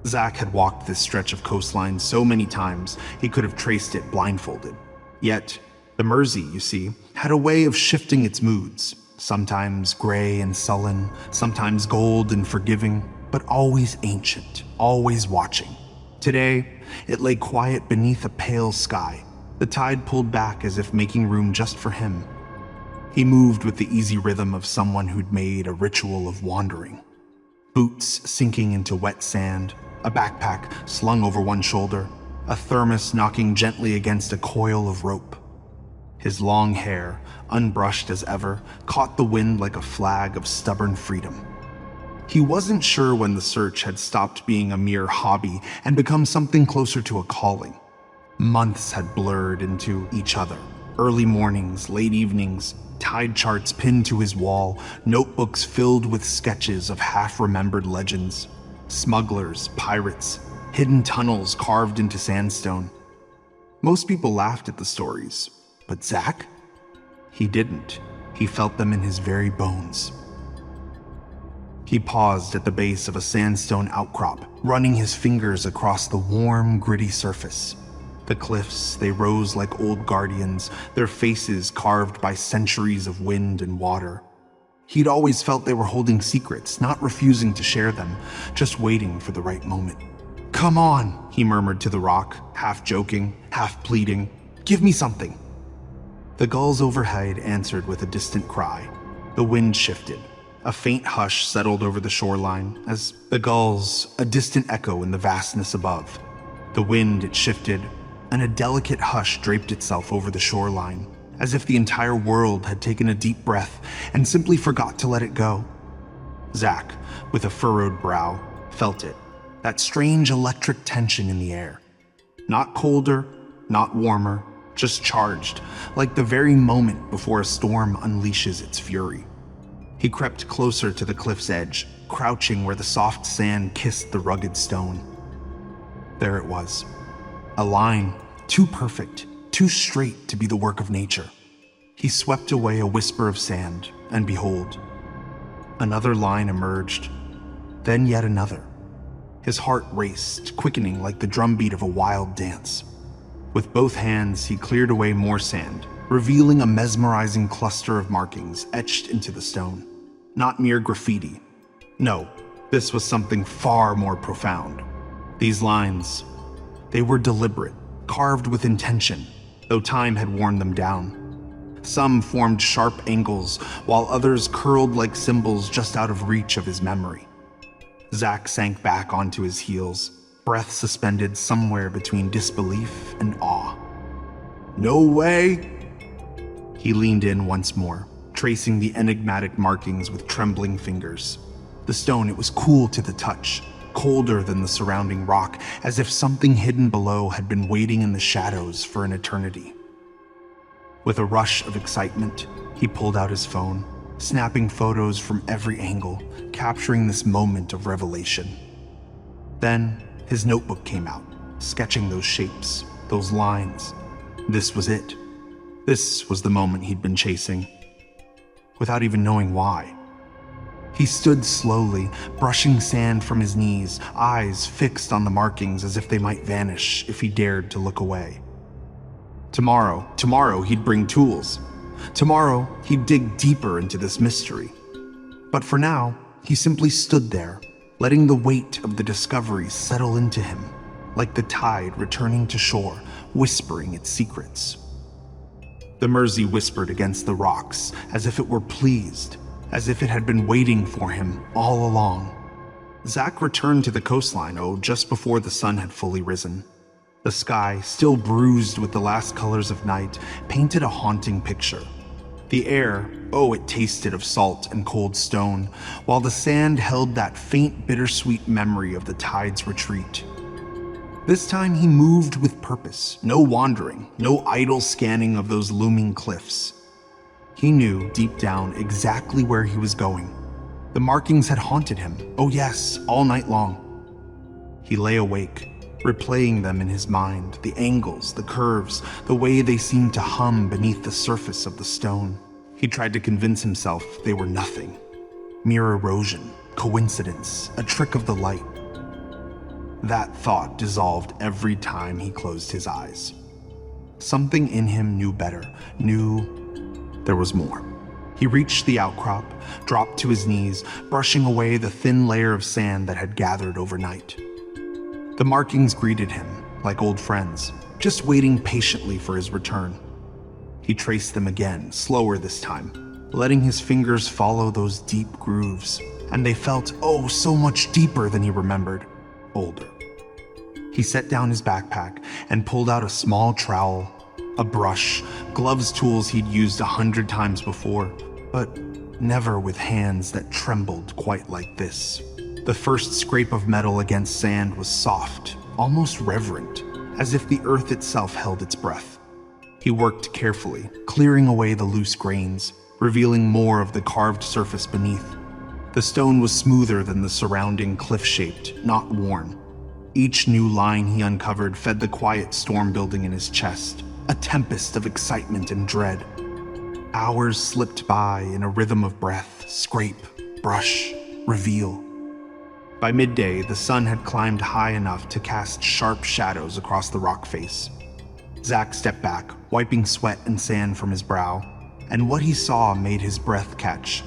Zach had walked this stretch of coastline so many times he could have traced it blindfolded. Yet, the Mersey, you see, had a way of shifting its moods, sometimes gray and sullen, sometimes gold and forgiving, but always ancient, always watching. Today, it lay quiet beneath a pale sky, the tide pulled back as if making room just for him. He moved with the easy rhythm of someone who'd made a ritual of wandering. Boots sinking into wet sand, a backpack slung over one shoulder, a thermos knocking gently against a coil of rope. His long hair, unbrushed as ever, caught the wind like a flag of stubborn freedom. He wasn't sure when the search had stopped being a mere hobby and become something closer to a calling. Months had blurred into each other. Early mornings, late evenings, tide charts pinned to his wall, notebooks filled with sketches of half-remembered legends. Smugglers, pirates, hidden tunnels carved into sandstone. Most people laughed at the stories, but Zach? He didn't. He felt them in his very bones. He paused at the base of a sandstone outcrop, running his fingers across the warm, gritty surface. The cliffs, they rose like old guardians, their faces carved by centuries of wind and water. He'd always felt they were holding secrets, not refusing to share them, just waiting for the right moment. "Come on," he murmured to the rock, half joking, half pleading. "Give me something." The gulls overhead answered with a distant cry. The wind shifted. A faint hush settled over the shoreline, as the gulls, a distant echo in the vastness above. The wind, it shifted, and a delicate hush draped itself over the shoreline, as if the entire world had taken a deep breath and simply forgot to let it go. Zach, with a furrowed brow, felt it, that strange electric tension in the air. Not colder, not warmer, just charged, like the very moment before a storm unleashes its fury. He crept closer to the cliff's edge, crouching where the soft sand kissed the rugged stone. There it was, a line too perfect, too straight to be the work of nature. He swept away a whisper of sand, and behold, another line emerged, then yet another. His heart raced, quickening like the drumbeat of a wild dance. With both hands, he cleared away more sand, revealing a mesmerizing cluster of markings etched into the stone. Not mere graffiti. No, this was something far more profound. These lines, they were deliberate, carved with intention, though time had worn them down. Some formed sharp angles, while others curled like symbols just out of reach of his memory. Zach sank back onto his heels, breath suspended somewhere between disbelief and awe. "No way!" He leaned in once more, tracing the enigmatic markings with trembling fingers. The stone, it was cool to the touch, colder than the surrounding rock, as if something hidden below had been waiting in the shadows for an eternity. With a rush of excitement, he pulled out his phone, snapping photos from every angle, capturing this moment of revelation. Then, his notebook came out, sketching those shapes, those lines. This was it. This was the moment he'd been chasing, without even knowing why. He stood slowly, brushing sand from his knees, eyes fixed on the markings as if they might vanish if he dared to look away. Tomorrow he'd bring tools. Tomorrow he'd dig deeper into this mystery. But for now, he simply stood there, letting the weight of the discovery settle into him, like the tide returning to shore, whispering its secrets. The Mersey whispered against the rocks, as if it were pleased, as if it had been waiting for him all along. Zach returned to the coastline, just before the sun had fully risen. The sky, still bruised with the last colors of night, painted a haunting picture. The air, it tasted of salt and cold stone, while the sand held that faint, bittersweet memory of the tide's retreat. This time he moved with purpose, no wandering, no idle scanning of those looming cliffs. He knew deep down exactly where he was going. The markings had haunted him, yes, all night long. He lay awake, replaying them in his mind, the angles, the curves, the way they seemed to hum beneath the surface of the stone. He tried to convince himself they were nothing. Mere erosion, coincidence, a trick of the light. That thought dissolved every time he closed his eyes. Something in him knew better, knew there was more. He reached the outcrop, dropped to his knees, brushing away the thin layer of sand that had gathered overnight. The markings greeted him, like old friends, just waiting patiently for his return. He traced them again, slower this time, letting his fingers follow those deep grooves, and they felt, oh, so much deeper than he remembered, older. He set down his backpack and pulled out a small trowel, a brush, gloves, tools he'd used 100 times before, but never with hands that trembled quite like this. The first scrape of metal against sand was soft, almost reverent, as if the earth itself held its breath. He worked carefully, clearing away the loose grains, revealing more of the carved surface beneath. The stone was smoother than the surrounding, cliff-shaped, not worn. Each new line he uncovered fed the quiet storm building in his chest, a tempest of excitement and dread. Hours slipped by in a rhythm of breath, scrape, brush, reveal. By midday, the sun had climbed high enough to cast sharp shadows across the rock face. Zach stepped back, wiping sweat and sand from his brow, and what he saw made his breath catch.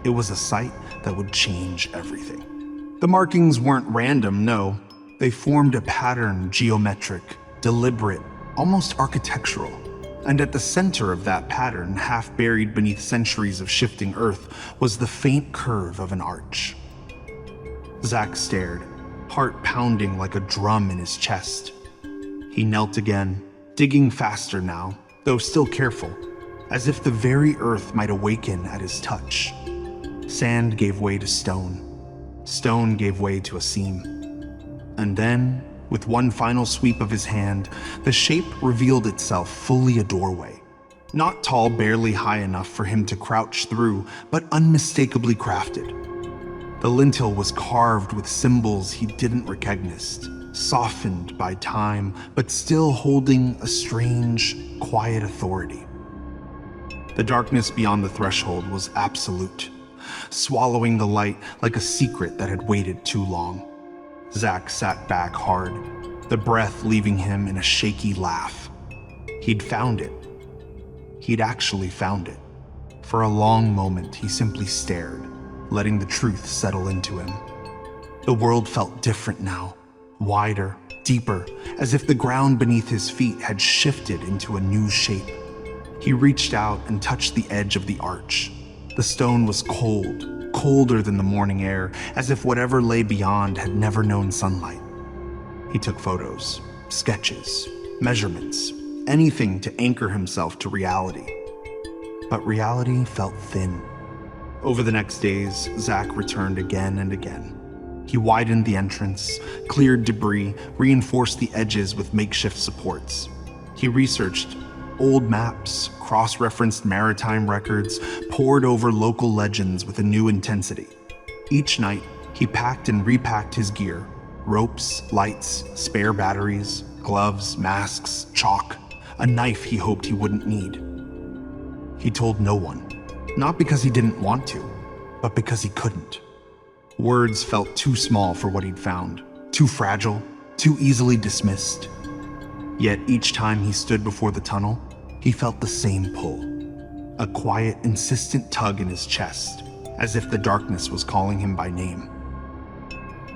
It was a sight that would change everything. The markings weren't random, no. They formed a pattern, geometric, deliberate, almost architectural. And at the center of that pattern, half buried beneath centuries of shifting earth, was the faint curve of an arch. Zach stared, heart pounding like a drum in his chest. He knelt again, digging faster now, though still careful, as if the very earth might awaken at his touch. Sand gave way to stone. Stone gave way to a seam. And then, with one final sweep of his hand, the shape revealed itself fully a doorway. Not tall, barely high enough for him to crouch through, but unmistakably crafted. The lintel was carved with symbols he didn't recognize, softened by time, but still holding a strange, quiet authority. The darkness beyond the threshold was absolute, swallowing the light like a secret that had waited too long. Zach sat back hard, the breath leaving him in a shaky laugh. He'd found it. He'd actually found it. For a long moment, he simply stared, letting the truth settle into him. The world felt different now, wider, deeper, as if the ground beneath his feet had shifted into a new shape. He reached out and touched the edge of the arch. The stone was cold, colder than the morning air, as if whatever lay beyond had never known sunlight. He took photos, sketches, measurements, anything to anchor himself to reality. But reality felt thin. Over the next days, Zach returned again and again. He widened the entrance, cleared debris, reinforced the edges with makeshift supports. He researched old maps, cross-referenced maritime records, pored over local legends with a new intensity. Each night, he packed and repacked his gear: ropes, lights, spare batteries, gloves, masks, chalk, a knife he hoped he wouldn't need. He told no one, not because he didn't want to, but because he couldn't. Words felt too small for what he'd found, too fragile, too easily dismissed. Yet each time he stood before the tunnel, he felt the same pull, a quiet, insistent tug in his chest, as if the darkness was calling him by name.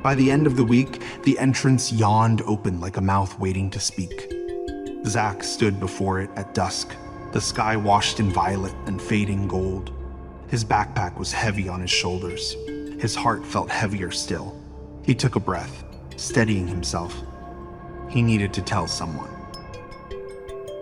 By the end of the week, the entrance yawned open like a mouth waiting to speak. Zach stood before it at dusk, the sky washed in violet and fading gold. His backpack was heavy on his shoulders. His heart felt heavier still. He took a breath, steadying himself. He needed to tell someone.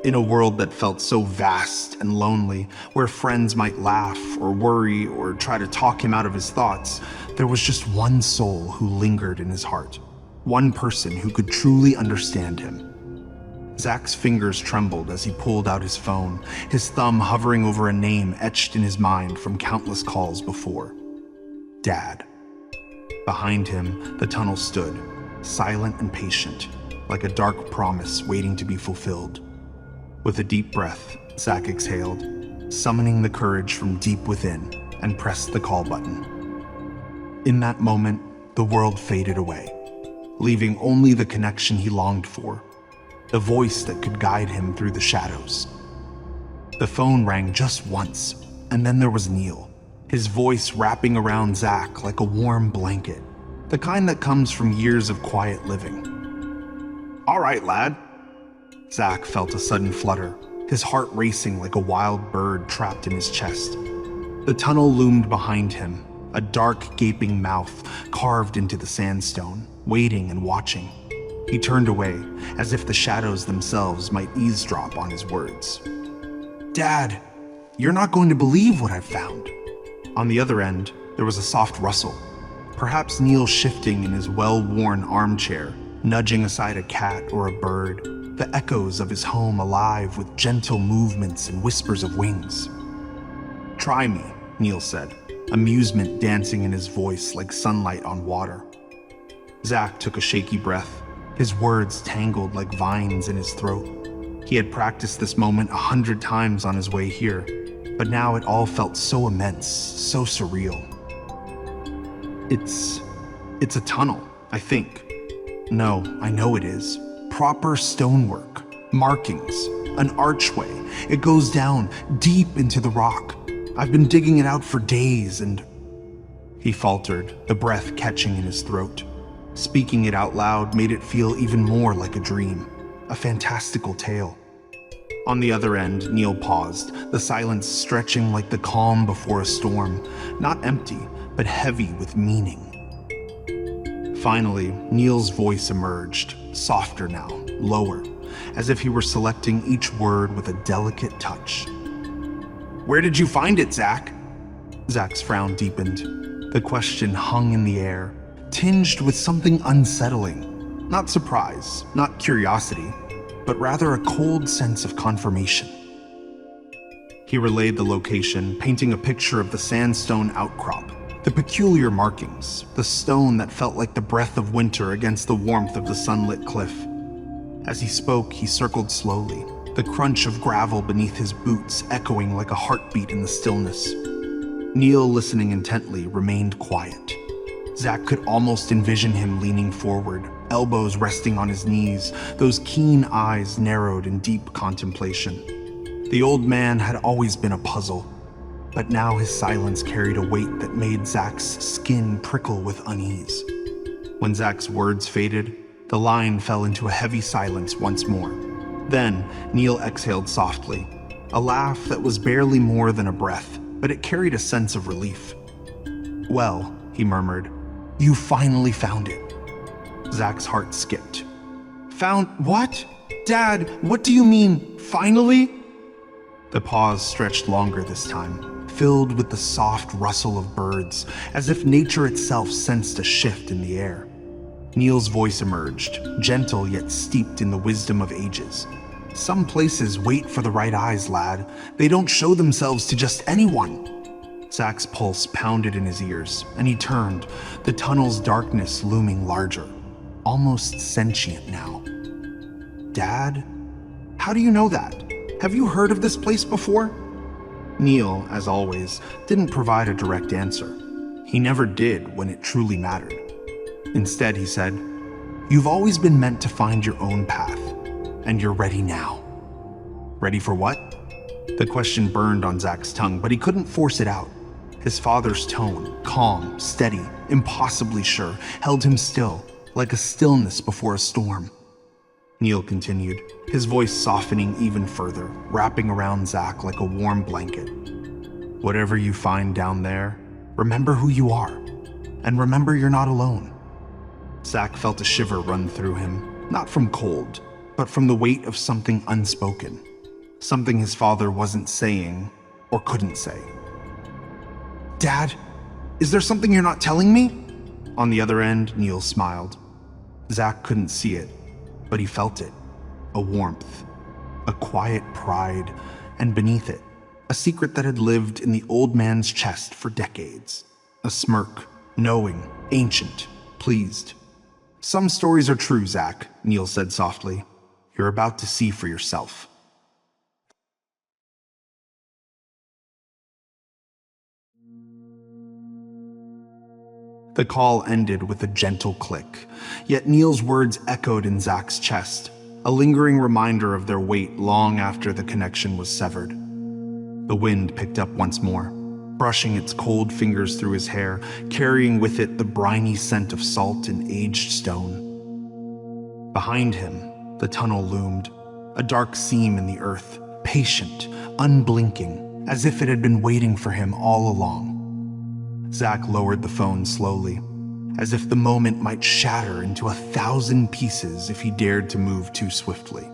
In a world that felt so vast and lonely, where friends might laugh or worry or try to talk him out of his thoughts, there was just one soul who lingered in his heart. One person who could truly understand him. Zach's fingers trembled as he pulled out his phone, his thumb hovering over a name etched in his mind from countless calls before. Dad. Behind him, the tunnel stood, silent and patient, like a dark promise waiting to be fulfilled. With a deep breath, Zach exhaled, summoning the courage from deep within, and pressed the call button. In that moment, the world faded away. leaving only the connection he longed for, the voice that could guide him through the shadows. The phone rang just once, and then there was Neil, his voice wrapping around Zach like a warm blanket, the kind that comes from years of quiet living. "All right, lad." Zach felt a sudden flutter, his heart racing like a wild bird trapped in his chest. The tunnel loomed behind him, a dark, gaping mouth carved into the sandstone, waiting and watching. He turned away, as if the shadows themselves might eavesdrop on his words. "Dad, you're not going to believe what I've found." On the other end, there was a soft rustle. Perhaps Neil shifting in his well-worn armchair, nudging aside a cat or a bird, the echoes of his home alive with gentle movements and whispers of wings. "Try me," Neil said, amusement dancing in his voice like sunlight on water. Zach took a shaky breath, his words tangled like vines in his throat. He had practiced this moment 100 times on his way here, but now it all felt so immense, so surreal. It's a tunnel, I think. No, I know it is. Proper stonework, markings, an archway. It goes down deep into the rock. I've been digging it out for days and... He faltered, the breath catching in his throat. Speaking it out loud made it feel even more like a dream, a fantastical tale. On the other end, Neil paused, the silence stretching like the calm before a storm, not empty, but heavy with meaning. Finally, Neil's voice emerged, softer now, lower, as if he were selecting each word with a delicate touch. "Where did you find it, Zach?" Zach's frown deepened. The question hung in the air, tinged with something unsettling. Not surprise, not curiosity, but rather a cold sense of confirmation. He relayed the location, painting a picture of the sandstone outcrop, the peculiar markings, the stone that felt like the breath of winter against the warmth of the sunlit cliff. As he spoke, he circled slowly, the crunch of gravel beneath his boots echoing like a heartbeat in the stillness. Neil, listening intently, remained quiet. Zach could almost envision him leaning forward, elbows resting on his knees, those keen eyes narrowed in deep contemplation. The old man had always been a puzzle, but now his silence carried a weight that made Zach's skin prickle with unease. When Zach's words faded, the line fell into a heavy silence once more. Then, Neil exhaled softly, a laugh that was barely more than a breath, but it carried a sense of relief. "Well," he murmured, "you finally found it." Zach's heart skipped. "Found what? Dad, what do you mean, finally?" The pause stretched longer this time, filled with the soft rustle of birds, as if nature itself sensed a shift in the air. Neil's voice emerged, gentle yet steeped in the wisdom of ages. "Some places wait for the right eyes, lad. They don't show themselves to just anyone." Zach's pulse pounded in his ears, and he turned, the tunnel's darkness looming larger, almost sentient now. "Dad? How do you know that? Have you heard of this place before?" Neil, as always, didn't provide a direct answer. He never did when it truly mattered. Instead, he said, "You've always been meant to find your own path, and you're ready now." Ready for what? The question burned on Zach's tongue, but he couldn't force it out. His father's tone, calm, steady, impossibly sure, held him still, like a stillness before a storm. Neil continued, his voice softening even further, wrapping around Zach like a warm blanket. "Whatever you find down there, remember who you are, and remember you're not alone." Zach felt a shiver run through him, not from cold, but from the weight of something unspoken, something his father wasn't saying or couldn't say. "Dad, is there something you're not telling me?" On the other end, Neil smiled. Zach couldn't see it, but he felt it, a warmth, a quiet pride, and beneath it, a secret that had lived in the old man's chest for decades. A smirk, knowing, ancient, pleased. "Some stories are true, Zach," Neil said softly. "You're about to see for yourself." The call ended with a gentle click, yet Neil's words echoed in Zach's chest, a lingering reminder of their weight long after the connection was severed. The wind picked up once more, brushing its cold fingers through his hair, carrying with it the briny scent of salt and aged stone. Behind him, the tunnel loomed, a dark seam in the earth, patient, unblinking, as if it had been waiting for him all along. Zach lowered the phone slowly, as if the moment might shatter into 1,000 pieces if he dared to move too swiftly.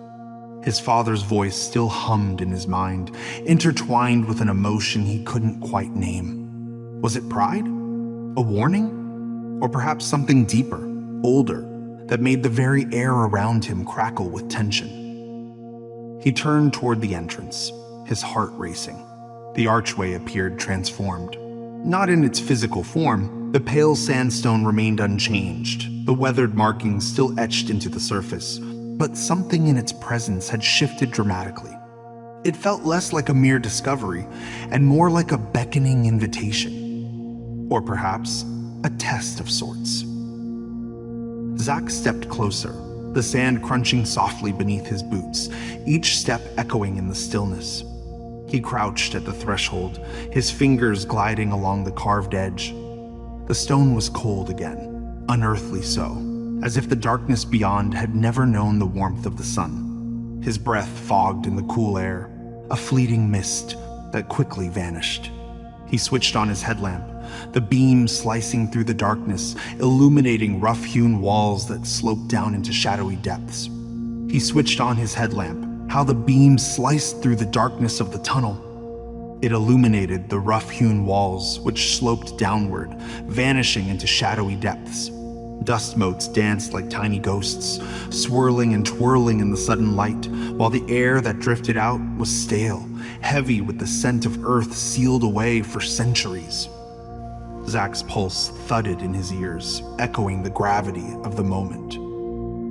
His father's voice still hummed in his mind, intertwined with an emotion he couldn't quite name. Was it pride? A warning? Or perhaps something deeper, older, that made the very air around him crackle with tension? He turned toward the entrance, his heart racing. The archway appeared transformed. Not in its physical form, the pale sandstone remained unchanged, the weathered markings still etched into the surface, but something in its presence had shifted dramatically. It felt less like a mere discovery, and more like a beckoning invitation. Or perhaps, a test of sorts. Zach stepped closer, the sand crunching softly beneath his boots, each step echoing in the stillness. He crouched at the threshold, his fingers gliding along the carved edge. The stone was cold again, unearthly so, as if the darkness beyond had never known the warmth of the sun. His breath fogged in the cool air, a fleeting mist that quickly vanished. He switched on his headlamp, the beam slicing through the darkness, illuminating rough-hewn walls that sloped down into shadowy depths. He switched on his headlamp, how the beam sliced through the darkness of the tunnel. It illuminated the rough-hewn walls, which sloped downward, vanishing into shadowy depths. Dust motes danced like tiny ghosts, swirling and twirling in the sudden light, while the air that drifted out was stale, heavy with the scent of earth sealed away for centuries. Zach's pulse thudded in his ears, echoing the gravity of the moment.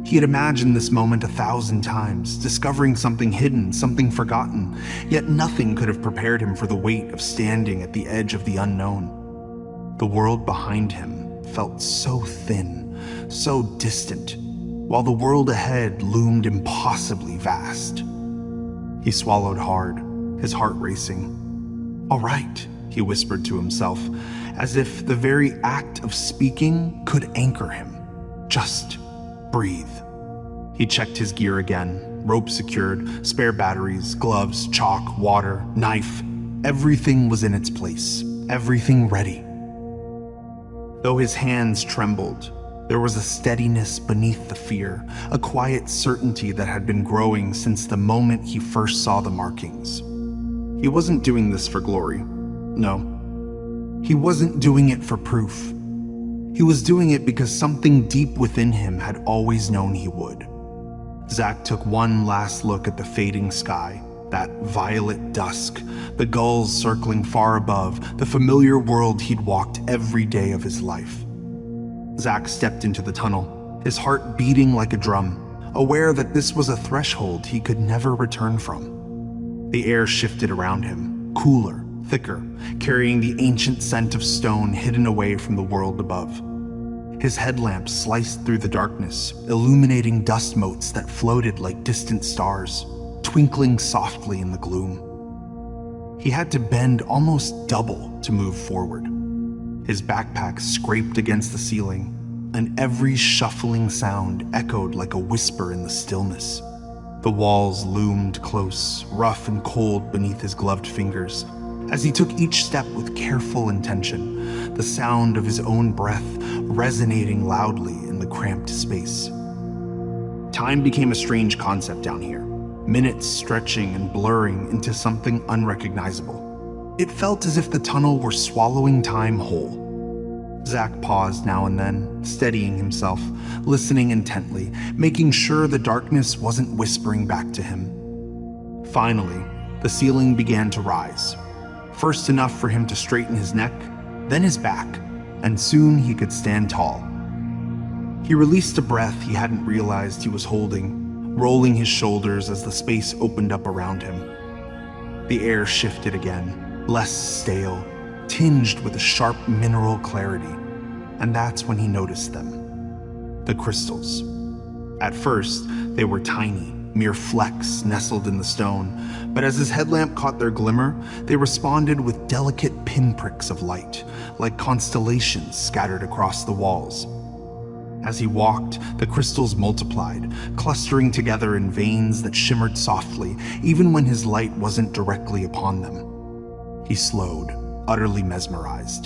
He had imagined this moment 1,000 times, discovering something hidden, something forgotten, yet nothing could have prepared him for the weight of standing at the edge of the unknown. The world behind him felt so thin, so distant, while the world ahead loomed impossibly vast. He swallowed hard, his heart racing. "All right," he whispered to himself, as if the very act of speaking could anchor him. "Just breathe." He checked his gear again, rope secured, spare batteries, gloves, chalk, water, knife. Everything was in its place, everything ready. Though his hands trembled, there was a steadiness beneath the fear, a quiet certainty that had been growing since the moment he first saw the markings. He wasn't doing this for glory. No. He wasn't doing it for proof. He was doing it because something deep within him had always known he would. Zach took one last look at the fading sky, that violet dusk, the gulls circling far above, the familiar world he'd walked every day of his life. Zach stepped into the tunnel, his heart beating like a drum, aware that this was a threshold he could never return from. The air shifted around him, cooler, thicker, carrying the ancient scent of stone hidden away from the world above. His headlamp sliced through the darkness, illuminating dust motes that floated like distant stars, twinkling softly in the gloom. He had to bend almost double to move forward. His backpack scraped against the ceiling, and every shuffling sound echoed like a whisper in the stillness. The walls loomed close, rough and cold beneath his gloved fingers. As he took each step with careful intention, the sound of his own breath resonating loudly in the cramped space. Time became a strange concept down here, minutes stretching and blurring into something unrecognizable. It felt as if the tunnel were swallowing time whole. Zach paused now and then, steadying himself, listening intently, making sure the darkness wasn't whispering back to him. Finally, the ceiling began to rise. First enough for him to straighten his neck, then his back, and soon he could stand tall. He released a breath he hadn't realized he was holding, rolling his shoulders as the space opened up around him. The air shifted again, less stale, tinged with a sharp mineral clarity. and that's when he noticed them. The crystals. At first, they were tiny, mere flecks nestled in the stone, but as his headlamp caught their glimmer, they responded with delicate pinpricks of light, like constellations scattered across the walls. As he walked, the crystals multiplied, clustering together in veins that shimmered softly, even when his light wasn't directly upon them. He slowed, utterly mesmerized.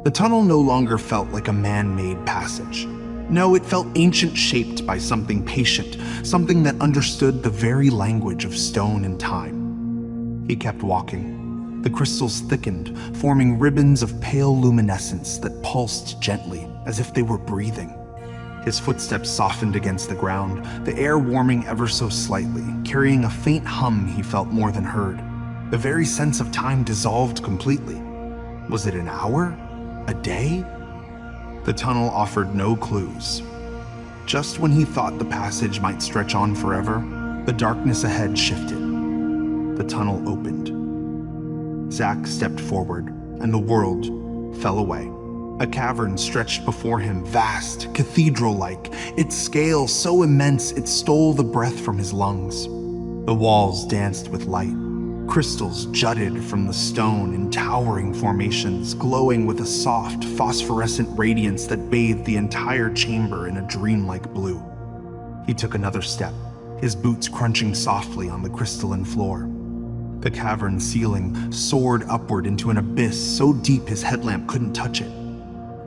The tunnel no longer felt like a man-made passage. No, it felt ancient, shaped by something patient, something that understood the very language of stone and time. He kept walking. The crystals thickened, forming ribbons of pale luminescence that pulsed gently, as if they were breathing. His footsteps softened against the ground, the air warming ever so slightly, carrying a faint hum he felt more than heard. The very sense of time dissolved completely. Was it an hour? A day? The tunnel offered no clues. Just when he thought the passage might stretch on forever, the darkness ahead shifted. The tunnel opened. Zack stepped forward, and the world fell away. A cavern stretched before him, vast, cathedral-like, its scale so immense it stole the breath from his lungs. The walls danced with light. Crystals jutted from the stone in towering formations, glowing with a soft, phosphorescent radiance that bathed the entire chamber in a dreamlike blue. He took another step, his boots crunching softly on the crystalline floor. The cavern ceiling soared upward into an abyss so deep his headlamp couldn't touch it.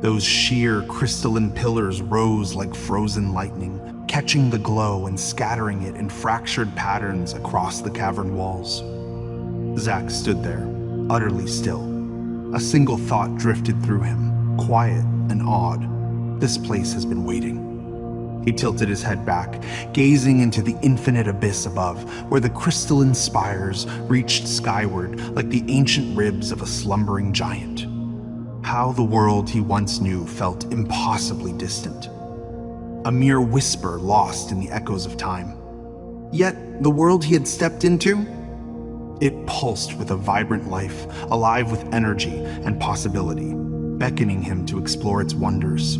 Those sheer crystalline pillars rose like frozen lightning, catching the glow and scattering it in fractured patterns across the cavern walls. Zack stood there, utterly still. A single thought drifted through him, quiet and awed. This place has been waiting. He tilted his head back, gazing into the infinite abyss above, where the crystalline spires reached skyward like the ancient ribs of a slumbering giant. How the world he once knew felt impossibly distant. A mere whisper lost in the echoes of time. Yet, the world he had stepped into? It pulsed with a vibrant life, alive with energy and possibility, beckoning him to explore its wonders.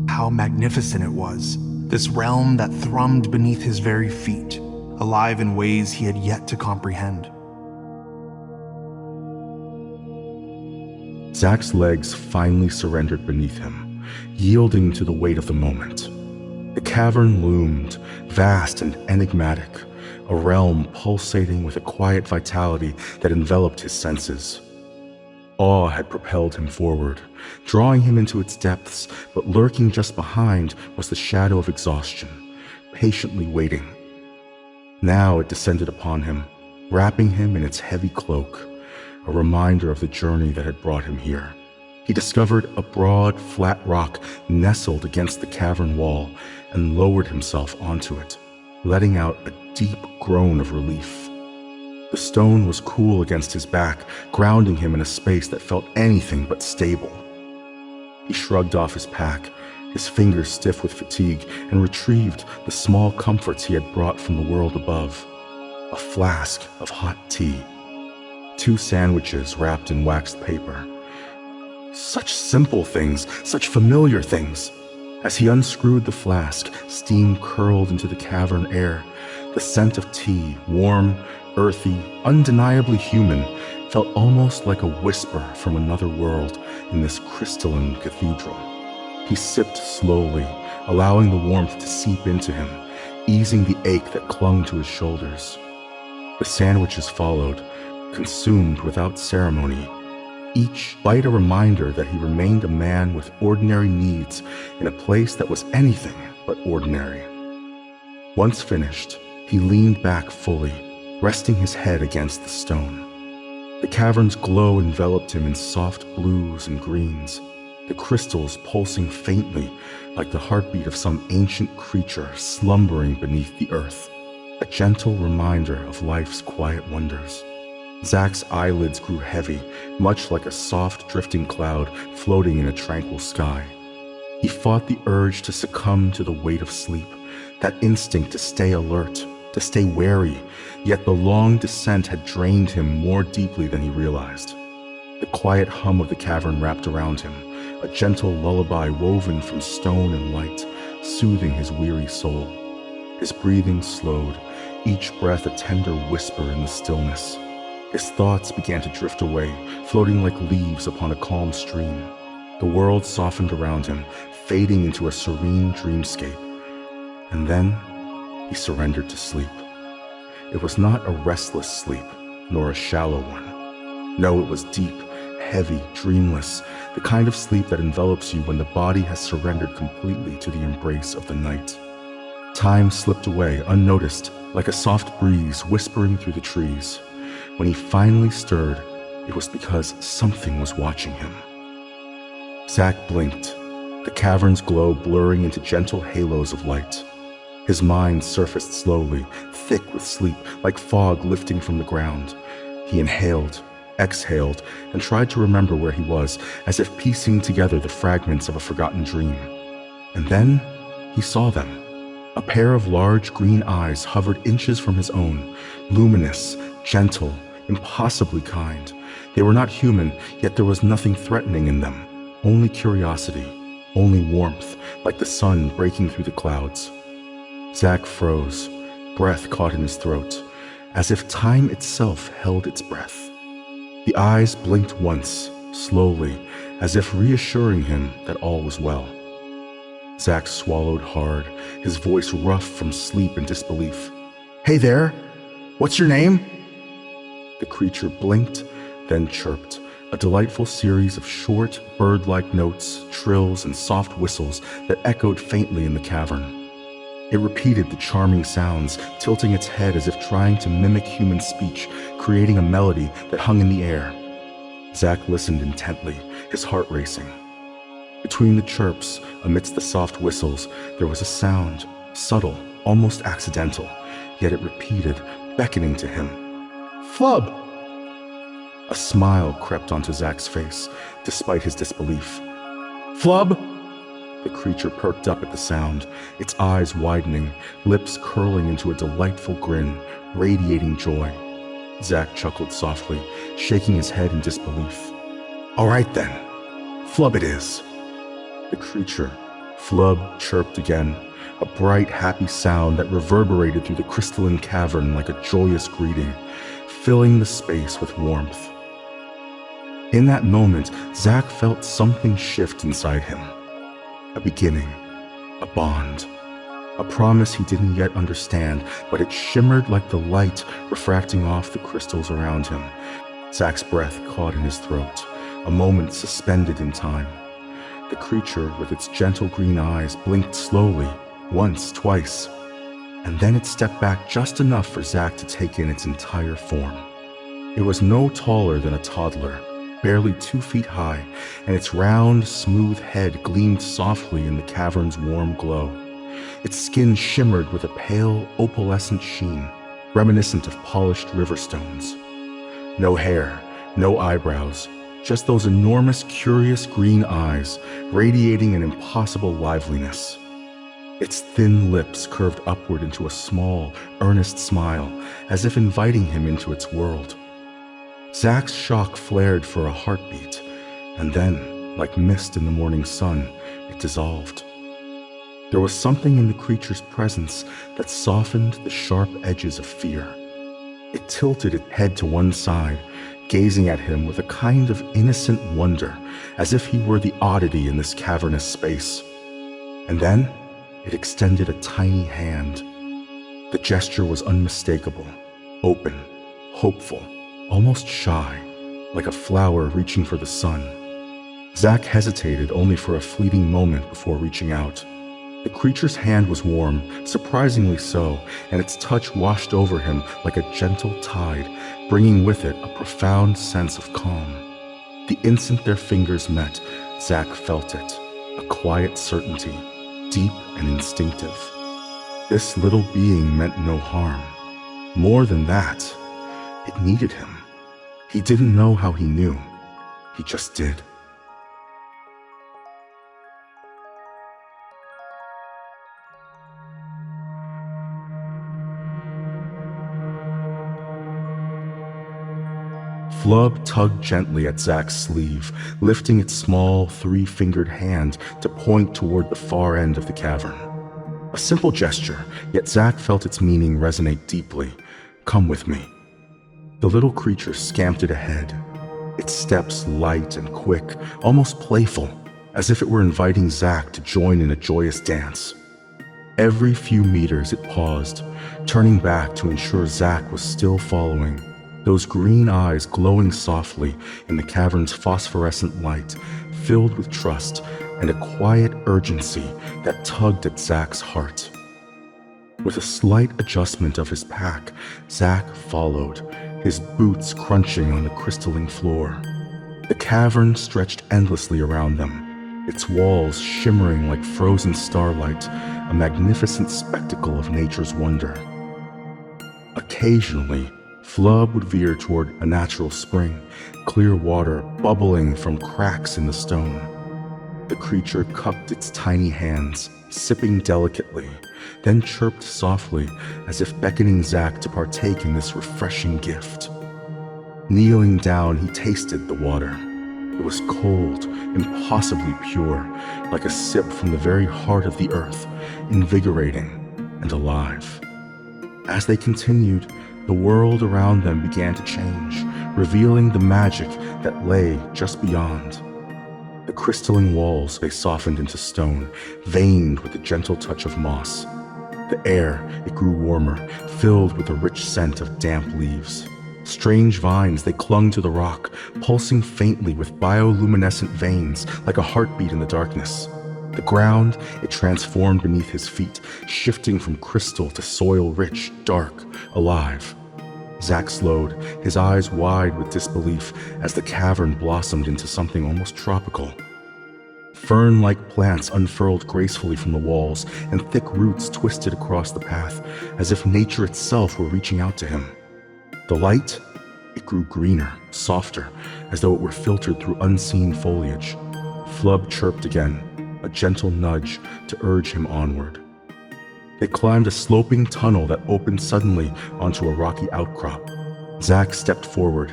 How magnificent it was, this realm that thrummed beneath his very feet, alive in ways he had yet to comprehend. Zack's legs finally surrendered beneath him, yielding to the weight of the moment. The cavern loomed, vast and enigmatic, a realm pulsating with a quiet vitality that enveloped his senses. Awe had propelled him forward, drawing him into its depths, but lurking just behind was the shadow of exhaustion, patiently waiting. Now it descended upon him, wrapping him in its heavy cloak, a reminder of the journey that had brought him here. He discovered a broad, flat rock nestled against the cavern wall and lowered himself onto it, letting out a deep groan of relief. The stone was cool against his back, grounding him in a space that felt anything but stable. He shrugged off his pack, his fingers stiff with fatigue, and retrieved the small comforts he had brought from the world above. A flask of hot tea, 2 sandwiches wrapped in waxed paper. Such simple things, such familiar things. As he unscrewed the flask, steam curled into the cavern air. The scent of tea, warm, earthy, undeniably human, felt almost like a whisper from another world in this crystalline cathedral. He sipped slowly, allowing the warmth to seep into him, easing the ache that clung to his shoulders. The sandwiches followed, consumed without ceremony, each bite a reminder that he remained a man with ordinary needs in a place that was anything but ordinary. Once finished, he leaned back fully, resting his head against the stone. The cavern's glow enveloped him in soft blues and greens, the crystals pulsing faintly like the heartbeat of some ancient creature slumbering beneath the earth, a gentle reminder of life's quiet wonders. Zack's eyelids grew heavy, much like a soft drifting cloud floating in a tranquil sky. He fought the urge to succumb to the weight of sleep, that instinct to stay alert, to stay wary, yet the long descent had drained him more deeply than he realized. The quiet hum of the cavern wrapped around him, a gentle lullaby woven from stone and light, soothing his weary soul. His breathing slowed, each breath a tender whisper in the stillness. His thoughts began to drift away, floating like leaves upon a calm stream. The world softened around him, fading into a serene dreamscape. And then he surrendered to sleep. It was not a restless sleep, nor a shallow one. No, it was deep, heavy, dreamless, the kind of sleep that envelops you when the body has surrendered completely to the embrace of the night. Time slipped away unnoticed, like a soft breeze whispering through the trees. When he finally stirred, it was because something was watching him. Zack blinked, the cavern's glow blurring into gentle halos of light. His mind surfaced slowly, thick with sleep, like fog lifting from the ground. He inhaled, exhaled, and tried to remember where he was, as if piecing together the fragments of a forgotten dream. And then he saw them. A pair of large green eyes hovered inches from his own, luminous, gentle, impossibly kind. They were not human, yet there was nothing threatening in them. Only curiosity, only warmth, like the sun breaking through the clouds. Zack froze, breath caught in his throat, as if time itself held its breath. The eyes blinked once, slowly, as if reassuring him that all was well. Zack swallowed hard, his voice rough from sleep and disbelief. "Hey there! What's your name?" The creature blinked, then chirped, a delightful series of short, bird-like notes, trills, and soft whistles that echoed faintly in the cavern. It repeated the charming sounds, tilting its head as if trying to mimic human speech, creating a melody that hung in the air. Zack listened intently, his heart racing. Between the chirps, amidst the soft whistles, there was a sound, subtle, almost accidental, yet it repeated, beckoning to him. "Flubb!" A smile crept onto Zack's face, despite his disbelief. "Flubb!" The creature perked up at the sound, its eyes widening, lips curling into a delightful grin, radiating joy. Zack chuckled softly, shaking his head in disbelief. "All right then, Flubb it is." The creature, Flubb, chirped again, a bright, happy sound that reverberated through the crystalline cavern like a joyous greeting, filling the space with warmth. In that moment, Zack felt something shift inside him. A beginning, a bond, a promise he didn't yet understand, but it shimmered like the light refracting off the crystals around him. Zack's breath caught in his throat, a moment suspended in time. The creature, with its gentle green eyes, blinked slowly, once, twice, and then it stepped back just enough for Zack to take in its entire form. It was no taller than a toddler, barely 2 feet high, and its round, smooth head gleamed softly in the cavern's warm glow. Its skin shimmered with a pale, opalescent sheen, reminiscent of polished river stones. No hair, no eyebrows, just those enormous, curious green eyes, radiating an impossible liveliness. Its thin lips curved upward into a small, earnest smile, as if inviting him into its world. Zack's shock flared for a heartbeat, and then, like mist in the morning sun, it dissolved. There was something in the creature's presence that softened the sharp edges of fear. It tilted its head to one side, gazing at him with a kind of innocent wonder, as if he were the oddity in this cavernous space. And then, it extended a tiny hand. The gesture was unmistakable, open, hopeful, almost shy, like a flower reaching for the sun. Zack hesitated only for a fleeting moment before reaching out. The creature's hand was warm, surprisingly so, and its touch washed over him like a gentle tide, bringing with it a profound sense of calm. The instant their fingers met, Zack felt it, a quiet certainty, deep and instinctive. This little being meant no harm. More than that, it needed him. He didn't know how he knew. He just did. Flubb tugged gently at Zack's sleeve, lifting its small, three-fingered hand to point toward the far end of the cavern. A simple gesture, yet Zack felt its meaning resonate deeply. "Come with me." The little creature scamped ahead, its steps light and quick, almost playful, as if it were inviting Zack to join in a joyous dance. Every few meters it paused, turning back to ensure Zack was still following, those green eyes glowing softly in the cavern's phosphorescent light, filled with trust and a quiet urgency that tugged at Zack's heart. With a slight adjustment of his pack, Zack followed, his boots crunching on the crystalline floor. The cavern stretched endlessly around them, its walls shimmering like frozen starlight, a magnificent spectacle of nature's wonder. Occasionally, Flubb would veer toward a natural spring, clear water bubbling from cracks in the stone. The creature cupped its tiny hands, sipping delicately, then chirped softly as if beckoning Zack to partake in this refreshing gift. Kneeling down, he tasted the water. It was cold, impossibly pure, like a sip from the very heart of the earth, invigorating and alive. As they continued, the world around them began to change, revealing the magic that lay just beyond. The crystalline walls they softened into stone, veined with the gentle touch of moss. The air, it grew warmer, filled with a rich scent of damp leaves. Strange vines, they clung to the rock, pulsing faintly with bioluminescent veins like a heartbeat in the darkness. The ground, it transformed beneath his feet, shifting from crystal to soil rich, dark, alive. Zack slowed, his eyes wide with disbelief as the cavern blossomed into something almost tropical. Fern-like plants unfurled gracefully from the walls, and thick roots twisted across the path, as if nature itself were reaching out to him. The light, it grew greener, softer, as though it were filtered through unseen foliage. Flubb chirped again, a gentle nudge to urge him onward. They climbed a sloping tunnel that opened suddenly onto a rocky outcrop. Zack stepped forward.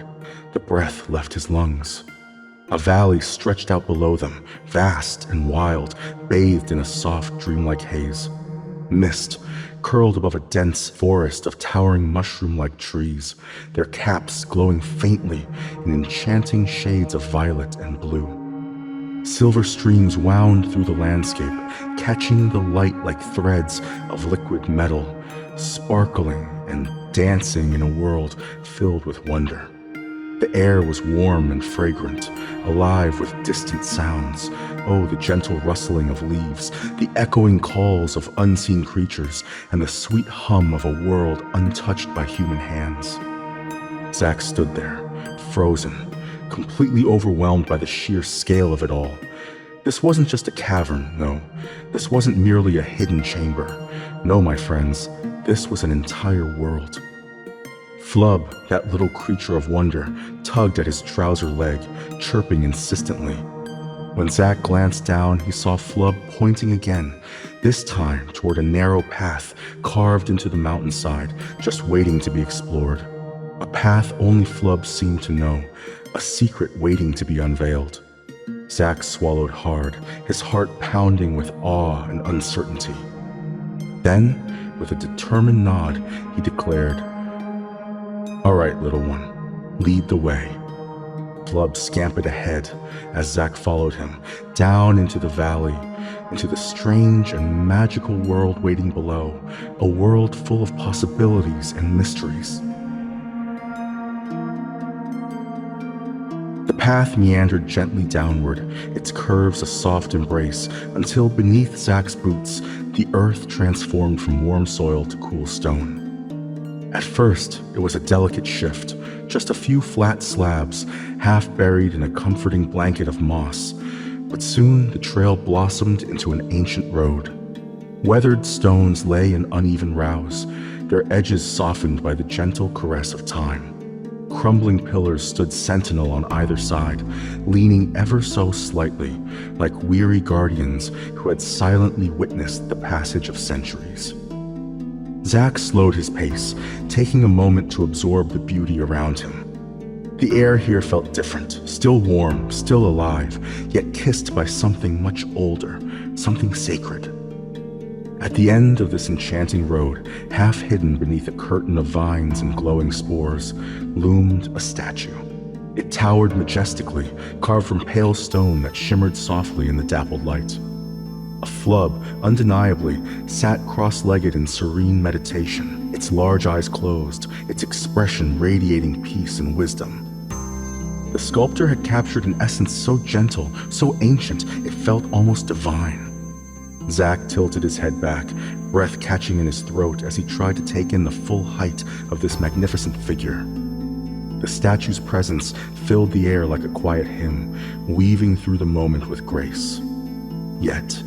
The breath left his lungs. A valley stretched out below them, vast and wild, bathed in a soft, dreamlike haze. Mist curled above a dense forest of towering mushroom-like trees, their caps glowing faintly in enchanting shades of violet and blue. Silver streams wound through the landscape, catching the light like threads of liquid metal, sparkling and dancing in a world filled with wonder. The air was warm and fragrant, alive with distant sounds. Oh, the gentle rustling of leaves, the echoing calls of unseen creatures, and the sweet hum of a world untouched by human hands. Zack stood there, frozen, completely overwhelmed by the sheer scale of it all. This wasn't just a cavern, no. This wasn't merely a hidden chamber. No, my friends, this was an entire world. Flubb, that little creature of wonder, tugged at his trouser leg, chirping insistently. When Zack glanced down, he saw Flubb pointing again, this time toward a narrow path carved into the mountainside, just waiting to be explored. A path only Flubb seemed to know, a secret waiting to be unveiled. Zack swallowed hard, his heart pounding with awe and uncertainty. Then, with a determined nod, he declared, "All right, little one, lead the way." Flubb scampered ahead as Zack followed him, down into the valley, into the strange and magical world waiting below, a world full of possibilities and mysteries. The path meandered gently downward, its curves a soft embrace, until beneath Zack's boots, the earth transformed from warm soil to cool stone. At first, it was a delicate shift, just a few flat slabs, half buried in a comforting blanket of moss. But soon the trail blossomed into an ancient road. Weathered stones lay in uneven rows, their edges softened by the gentle caress of time. Crumbling pillars stood sentinel on either side, leaning ever so slightly, like weary guardians who had silently witnessed the passage of centuries. Zack slowed his pace, taking a moment to absorb the beauty around him. The air here felt different, still warm, still alive, yet kissed by something much older, something sacred. At the end of this enchanting road, half hidden beneath a curtain of vines and glowing spores, loomed a statue. It towered majestically, carved from pale stone that shimmered softly in the dappled light. A Flubb, undeniably, sat cross-legged in serene meditation, its large eyes closed, its expression radiating peace and wisdom. The sculptor had captured an essence so gentle, so ancient, it felt almost divine. Zack tilted his head back, breath catching in his throat as he tried to take in the full height of this magnificent figure. The statue's presence filled the air like a quiet hymn, weaving through the moment with grace. Yet,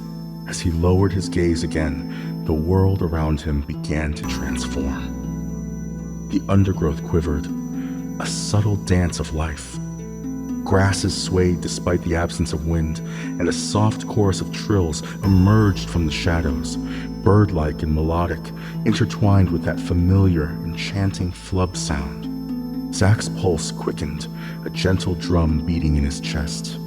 as he lowered his gaze again, the world around him began to transform. The undergrowth quivered, a subtle dance of life. Grasses swayed despite the absence of wind, and a soft chorus of trills emerged from the shadows, bird-like and melodic, intertwined with that familiar, enchanting Flubb sound. Zack's pulse quickened, a gentle drum beating in his chest.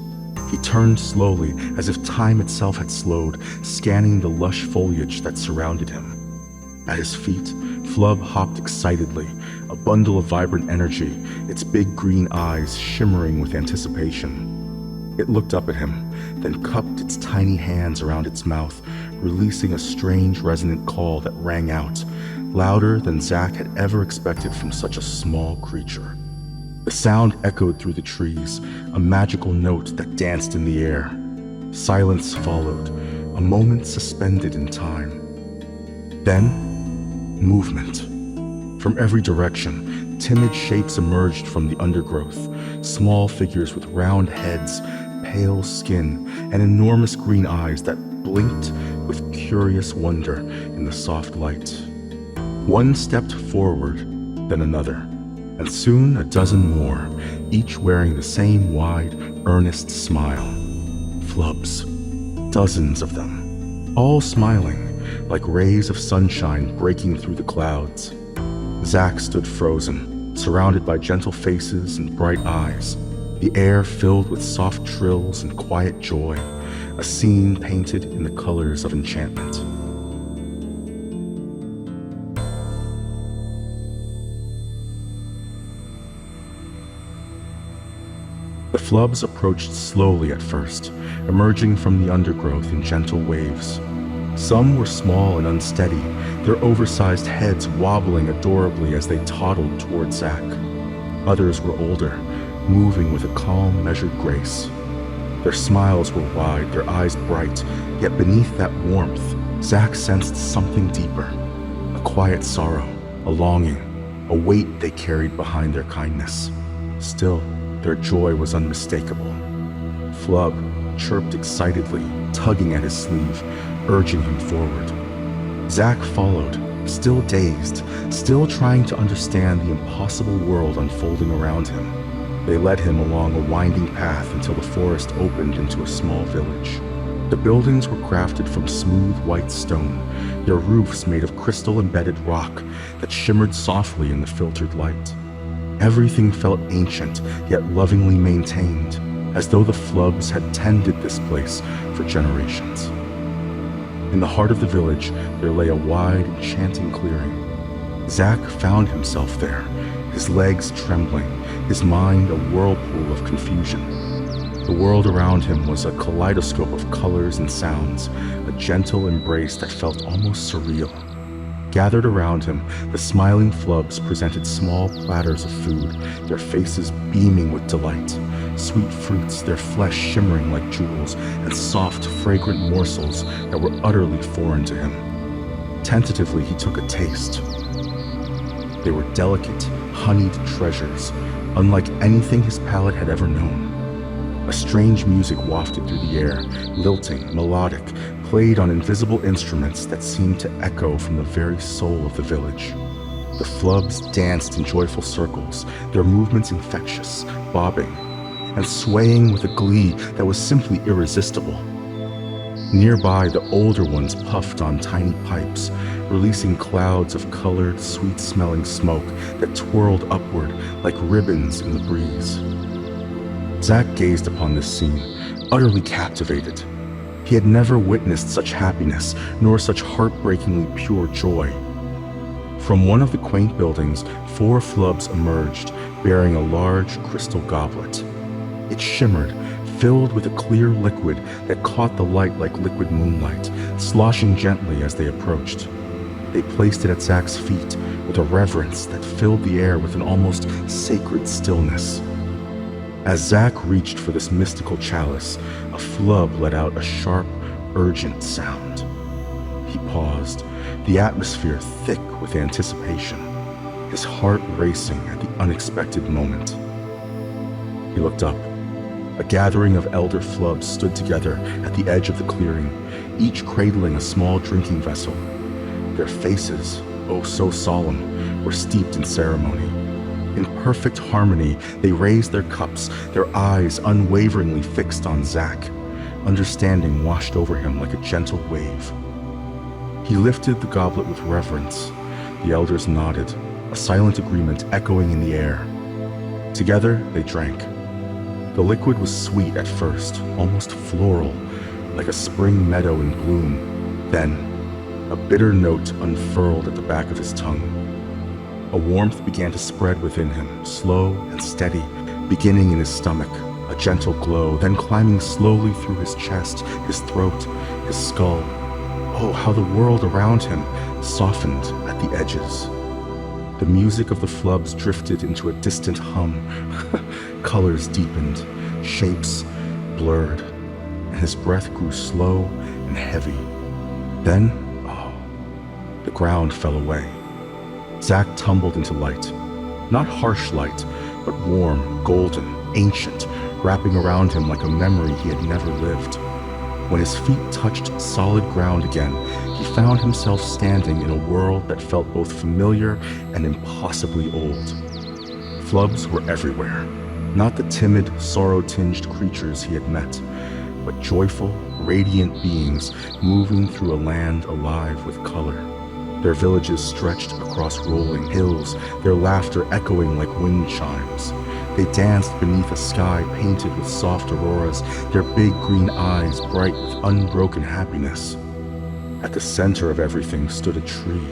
He turned slowly, as if time itself had slowed, scanning the lush foliage that surrounded him. At his feet, Flubb hopped excitedly, a bundle of vibrant energy, its big green eyes shimmering with anticipation. It looked up at him, then cupped its tiny hands around its mouth, releasing a strange resonant call that rang out, louder than Zack had ever expected from such a small creature. The sound echoed through the trees, a magical note that danced in the air. Silence followed, a moment suspended in time. Then, movement. From every direction, timid shapes emerged from the undergrowth, small figures with round heads, pale skin, and enormous green eyes that blinked with curious wonder in the soft light. One stepped forward, then another, and soon a dozen more, each wearing the same wide, earnest smile. Flubbs. Dozens of them, all smiling, like rays of sunshine breaking through the clouds. Zack stood frozen, surrounded by gentle faces and bright eyes, the air filled with soft trills and quiet joy, a scene painted in the colors of enchantment. The Flubbs approached slowly at first, emerging from the undergrowth in gentle waves. Some were small and unsteady, their oversized heads wobbling adorably as they toddled toward Zack. Others were older, moving with a calm, measured grace. Their smiles were wide, their eyes bright, yet beneath that warmth, Zack sensed something deeper, a quiet sorrow, a longing, a weight they carried behind their kindness. Still, their joy was unmistakable. Flubb chirped excitedly, tugging at his sleeve, urging him forward. Zack followed, still dazed, still trying to understand the impossible world unfolding around him. They led him along a winding path until the forest opened into a small village. The buildings were crafted from smooth white stone, their roofs made of crystal-embedded rock that shimmered softly in the filtered light. Everything felt ancient, yet lovingly maintained, as though the Flubbs had tended this place for generations. In the heart of the village, there lay a wide, enchanting clearing. Zack found himself there, his legs trembling, his mind a whirlpool of confusion. The world around him was a kaleidoscope of colors and sounds, a gentle embrace that felt almost surreal. Gathered around him, the smiling Flubbs presented small platters of food, their faces beaming with delight. Sweet fruits, their flesh shimmering like jewels, and soft, fragrant morsels that were utterly foreign to him. Tentatively, he took a taste. They were delicate, honeyed treasures, unlike anything his palate had ever known. A strange music wafted through the air, lilting, melodic, played on invisible instruments that seemed to echo from the very soul of the village. The Flubbs danced in joyful circles, their movements infectious, bobbing, and swaying with a glee that was simply irresistible. Nearby, the older ones puffed on tiny pipes, releasing clouds of colored, sweet-smelling smoke that twirled upward like ribbons in the breeze. Zack gazed upon this scene, utterly captivated. He had never witnessed such happiness, nor such heartbreakingly pure joy. From one of the quaint buildings, 4 Flubbs emerged, bearing a large crystal goblet. It shimmered, filled with a clear liquid that caught the light like liquid moonlight, sloshing gently as they approached. They placed it at Zack's feet with a reverence that filled the air with an almost sacred stillness. As Zack reached for this mystical chalice, a Flubb let out a sharp, urgent sound. He paused, the atmosphere thick with anticipation, his heart racing at the unexpected moment. He looked up. A gathering of elder Flubbs stood together at the edge of the clearing, each cradling a small drinking vessel. Their faces, oh so solemn, were steeped in ceremony. In perfect harmony, they raised their cups, their eyes unwaveringly fixed on Zack. Understanding washed over him like a gentle wave. He lifted the goblet with reverence. The elders nodded, a silent agreement echoing in the air. Together, they drank. The liquid was sweet at first, almost floral, like a spring meadow in bloom. Then, a bitter note unfurled at the back of his tongue. A warmth began to spread within him, slow and steady, beginning in his stomach, a gentle glow, then climbing slowly through his chest, his throat, his skull. Oh, how the world around him softened at the edges. The music of the Flubbs drifted into a distant hum. Colors deepened, shapes blurred, and his breath grew slow and heavy. Then, the ground fell away. Zack tumbled into light. Not harsh light, but warm, golden, ancient, wrapping around him like a memory he had never lived. When his feet touched solid ground again, he found himself standing in a world that felt both familiar and impossibly old. Flubbs were everywhere. Not the timid, sorrow-tinged creatures he had met, but joyful, radiant beings moving through a land alive with color. Their villages stretched across rolling hills, their laughter echoing like wind chimes. They danced beneath a sky painted with soft auroras, their big green eyes bright with unbroken happiness. At the center of everything stood a tree.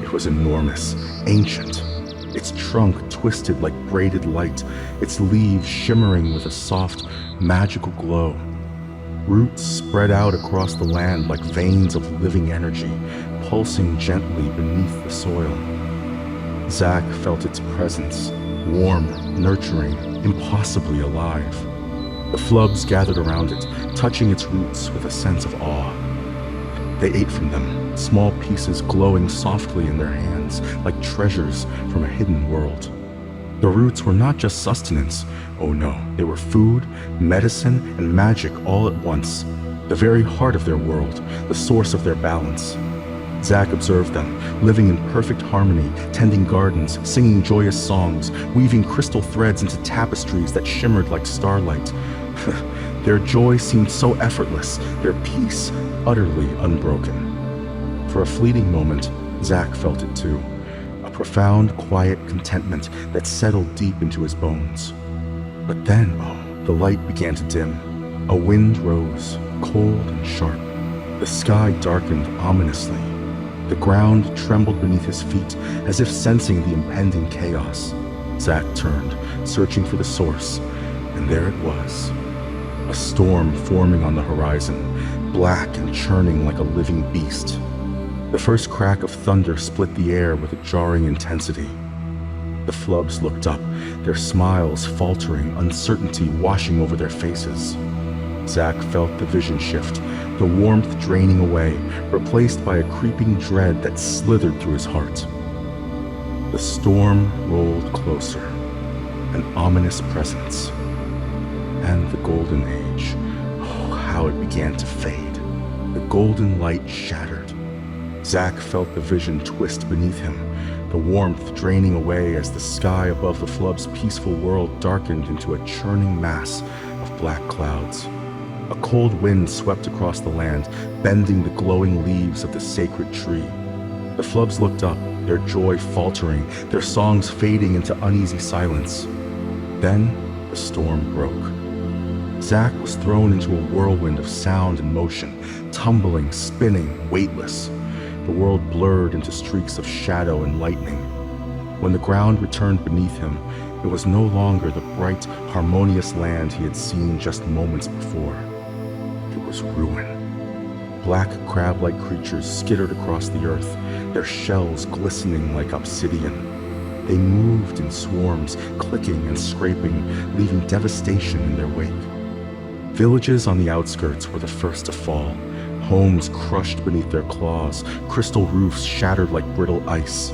It was enormous, ancient, its trunk twisted like braided light, its leaves shimmering with a soft, magical glow. Roots spread out across the land like veins of living energy, pulsing gently beneath the soil. Zack felt its presence, warm, nurturing, impossibly alive. The Flubbs gathered around it, touching its roots with a sense of awe. They ate from them, small pieces glowing softly in their hands like treasures from a hidden world. The roots were not just sustenance. Oh no, they were food, medicine, and magic all at once. The very heart of their world, the source of their balance. Zack observed them, living in perfect harmony, tending gardens, singing joyous songs, weaving crystal threads into tapestries that shimmered like starlight. Their joy seemed so effortless, their peace utterly unbroken. For a fleeting moment, Zack felt it too. A profound, quiet contentment that settled deep into his bones. But then, the light began to dim. A wind rose, cold and sharp. The sky darkened ominously. The ground trembled beneath his feet, as if sensing the impending chaos. Zack turned, searching for the source, and there it was. A storm forming on the horizon, black and churning like a living beast. The first crack of thunder split the air with a jarring intensity. The Flubbs looked up, their smiles faltering, uncertainty washing over their faces. Zack felt the vision shift, the warmth draining away, replaced by a creeping dread that slithered through his heart. The storm rolled closer, an ominous presence. And the golden age, how it began to fade. The golden light shattered. Zack felt the vision twist beneath him, the warmth draining away as the sky above the Flubbs' peaceful world darkened into a churning mass of black clouds. A cold wind swept across the land, bending the glowing leaves of the sacred tree. The Flubbs looked up, their joy faltering, their songs fading into uneasy silence. Then the storm broke. Zack was thrown into a whirlwind of sound and motion, tumbling, spinning, weightless. The world blurred into streaks of shadow and lightning. When the ground returned beneath him, it was no longer the bright, harmonious land he had seen just moments before. It was ruin. Black crab-like creatures skittered across the earth, their shells glistening like obsidian. They moved in swarms, clicking and scraping, leaving devastation in their wake. Villages on the outskirts were the first to fall, homes crushed beneath their claws, crystal roofs shattered like brittle ice.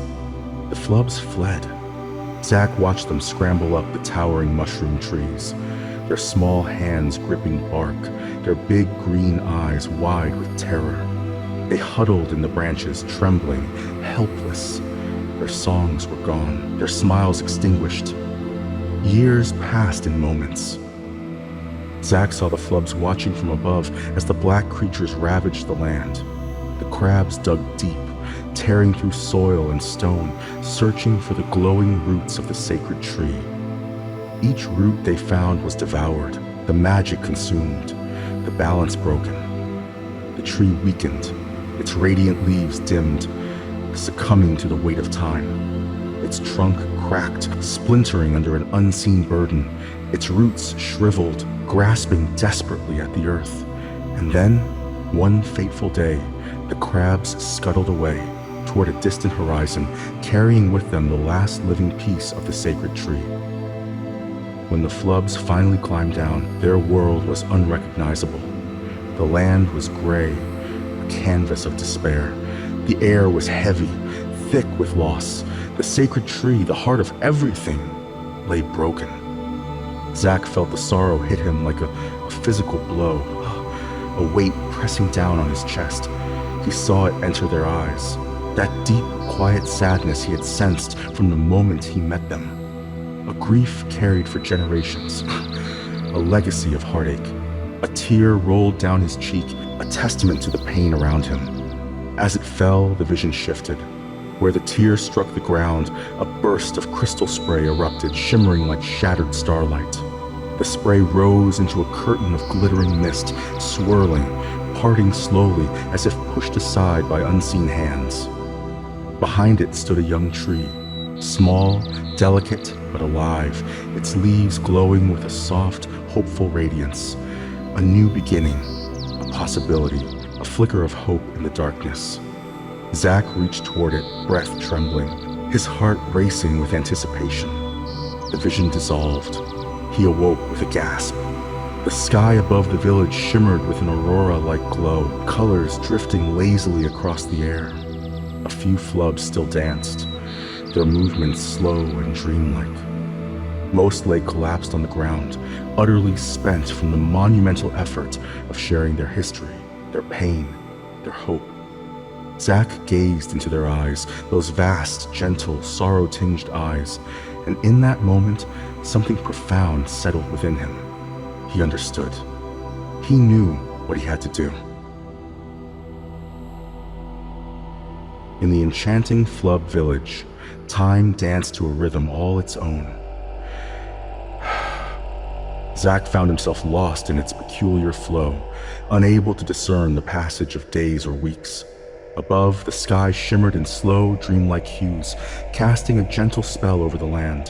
The Flubbs fled. Zack watched them scramble up the towering mushroom trees, their small hands gripping bark, their big green eyes wide with terror. They huddled in the branches, trembling, helpless. Their songs were gone, their smiles extinguished. Years passed in moments. Zack saw the Flubbs watching from above as the black creatures ravaged the land. The crabs dug deep, tearing through soil and stone, searching for the glowing roots of the sacred tree. Each root they found was devoured, the magic consumed, the balance broken. The tree weakened, its radiant leaves dimmed, succumbing to the weight of time. Its trunk cracked, splintering under an unseen burden, its roots shriveled, grasping desperately at the earth. And then, one fateful day, the crabs scuttled away toward a distant horizon, carrying with them the last living piece of the sacred tree. When the Flubbs finally climbed down, their world was unrecognizable. The land was gray, a canvas of despair. The air was heavy, thick with loss. The sacred tree, the heart of everything, lay broken. Zack felt the sorrow hit him like a physical blow, a weight pressing down on his chest. He saw it enter their eyes, that deep, quiet sadness he had sensed from the moment he met them. A grief carried for generations, a legacy of heartache. A tear rolled down his cheek, a testament to the pain around him. As it fell, the vision shifted. Where the tear struck the ground, a burst of crystal spray erupted, shimmering like shattered starlight. The spray rose into a curtain of glittering mist, swirling, parting slowly as if pushed aside by unseen hands. Behind it stood a young tree, small, delicate, but alive, its leaves glowing with a soft, hopeful radiance. A new beginning, a possibility, a flicker of hope in the darkness. Zack reached toward it, breath trembling, his heart racing with anticipation. The vision dissolved. He awoke with a gasp. The sky above the village shimmered with an aurora-like glow, colors drifting lazily across the air. A few Flubbs still danced, their movements slow and dreamlike. Most lay collapsed on the ground, utterly spent from the monumental effort of sharing their history, their pain, their hope. Zack gazed into their eyes, those vast, gentle, sorrow-tinged eyes, and in that moment, something profound settled within him. He understood. He knew what he had to do. In the enchanting Flubb village, time danced to a rhythm all its own. Zack found himself lost in its peculiar flow, unable to discern the passage of days or weeks. Above, the sky shimmered in slow, dreamlike hues, casting a gentle spell over the land.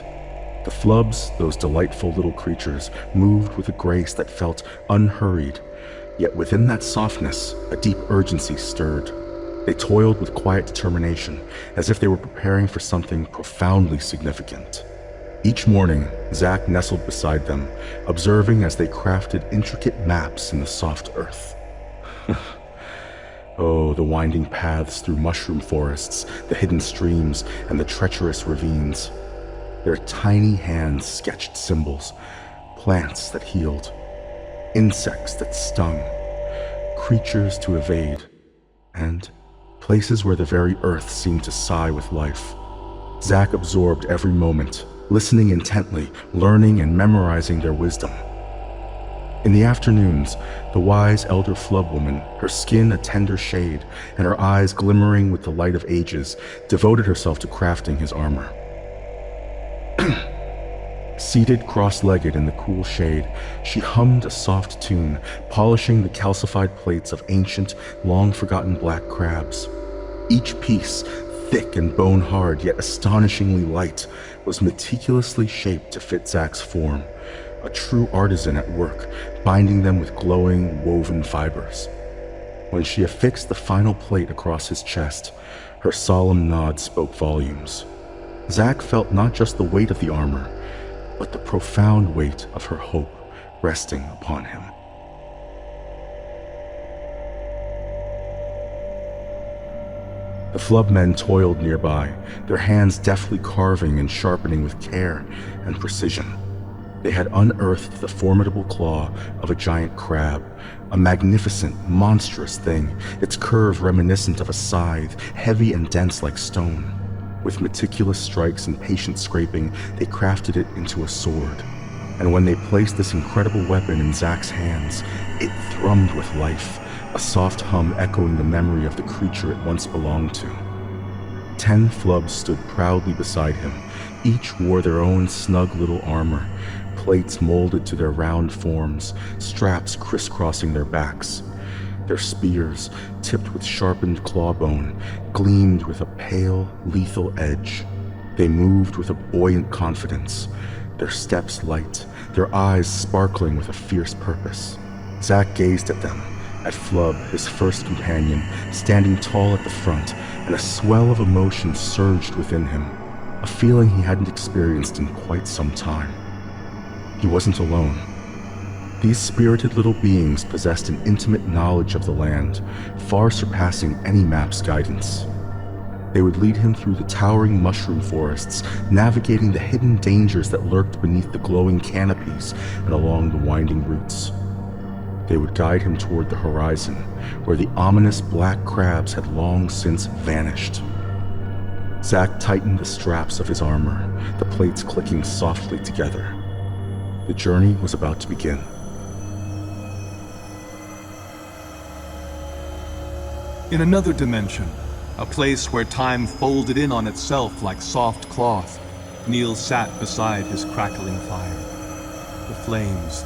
The Flubbs, those delightful little creatures, moved with a grace that felt unhurried, yet within that softness, a deep urgency stirred. They toiled with quiet determination, as if they were preparing for something profoundly significant. Each morning, Zack nestled beside them, observing as they crafted intricate maps in the soft earth. Oh, the winding paths through mushroom forests, the hidden streams, and the treacherous ravines. Their tiny hands sketched symbols, plants that healed, insects that stung, creatures to evade, and places where the very earth seemed to sigh with life. Zack absorbed every moment, listening intently, learning and memorizing their wisdom. In the afternoons, the wise elder Flubb woman, her skin a tender shade and her eyes glimmering with the light of ages, devoted herself to crafting his armor. Seated cross-legged in the cool shade, she hummed a soft tune, polishing the calcified plates of ancient, long-forgotten black crabs. Each piece, thick and bone-hard yet astonishingly light, was meticulously shaped to fit Zack's form, a true artisan at work, binding them with glowing, woven fibers. When she affixed the final plate across his chest, her solemn nod spoke volumes. Zack felt not just the weight of the armor, but the profound weight of her hope resting upon him. The Flubb men toiled nearby, their hands deftly carving and sharpening with care and precision. They had unearthed the formidable claw of a giant crab, a magnificent, monstrous thing, its curve reminiscent of a scythe, heavy and dense like stone. With meticulous strikes and patient scraping, they crafted it into a sword. And when they placed this incredible weapon in Zack's hands, it thrummed with life, a soft hum echoing the memory of the creature it once belonged to. 10 Flubbs stood proudly beside him. Each wore their own snug little armor, plates molded to their round forms, straps crisscrossing their backs. Their spears, tipped with sharpened clawbone, gleamed with a pale, lethal edge. They moved with a buoyant confidence, their steps light, their eyes sparkling with a fierce purpose. Zack gazed at them, at Flubb, his first companion, standing tall at the front, and a swell of emotion surged within him, a feeling he hadn't experienced in quite some time. He wasn't alone. These spirited little beings possessed an intimate knowledge of the land, far surpassing any map's guidance. They would lead him through the towering mushroom forests, navigating the hidden dangers that lurked beneath the glowing canopies and along the winding routes. They would guide him toward the horizon, where the ominous black crabs had long since vanished. Zack tightened the straps of his armor, the plates clicking softly together. The journey was about to begin. In another dimension, a place where time folded in on itself like soft cloth, Neil sat beside his crackling fire. The flames,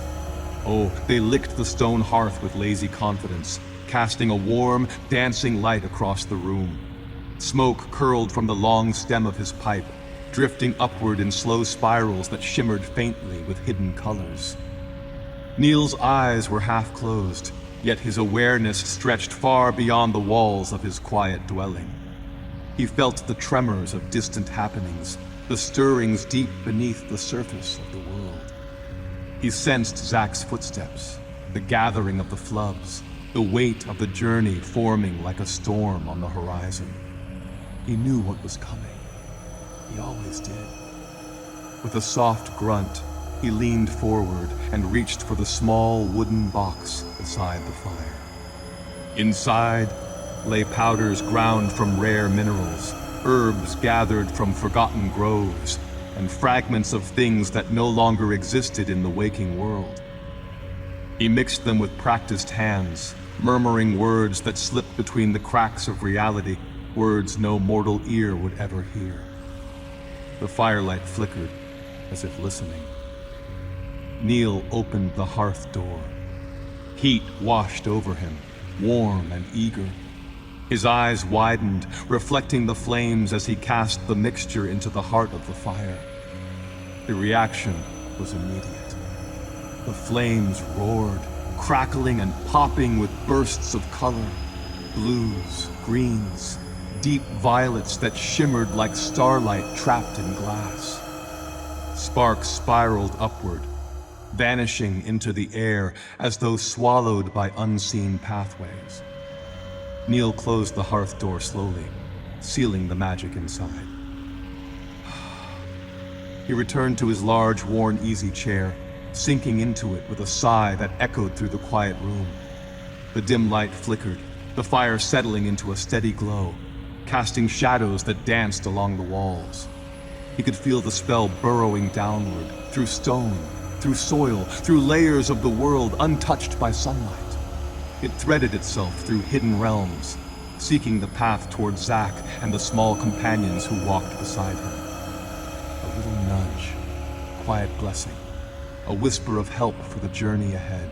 they licked the stone hearth with lazy confidence, casting a warm, dancing light across the room. Smoke curled from the long stem of his pipe, drifting upward in slow spirals that shimmered faintly with hidden colors. Neil's eyes were half closed, yet his awareness stretched far beyond the walls of his quiet dwelling. He felt the tremors of distant happenings, the stirrings deep beneath the surface of the world. He sensed Zack's footsteps, the gathering of the Flubbs, the weight of the journey forming like a storm on the horizon. He knew what was coming. He always did. With a soft grunt, he leaned forward and reached for the small wooden box beside the fire. Inside lay powders ground from rare minerals, herbs gathered from forgotten groves, and fragments of things that no longer existed in the waking world. He mixed them with practiced hands, murmuring words that slipped between the cracks of reality, words no mortal ear would ever hear. The firelight flickered, as if listening. Neil opened the hearth door. Heat washed over him, warm and eager. His eyes widened, reflecting the flames as he cast the mixture into the heart of the fire. The reaction was immediate. The flames roared, crackling and popping with bursts of color. Blues, greens, deep violets that shimmered like starlight trapped in glass. Sparks spiraled upward, vanishing into the air as though swallowed by unseen pathways. Neil closed the hearth door slowly, sealing the magic inside. He returned to his large, worn easy chair, sinking into it with a sigh that echoed through the quiet room. The dim light flickered, the fire settling into a steady glow, casting shadows that danced along the walls. He could feel the spell burrowing downward, through stone, through soil, through layers of the world untouched by sunlight. It threaded itself through hidden realms, seeking the path toward Zack and the small companions who walked beside him. A little nudge, a quiet blessing, a whisper of help for the journey ahead.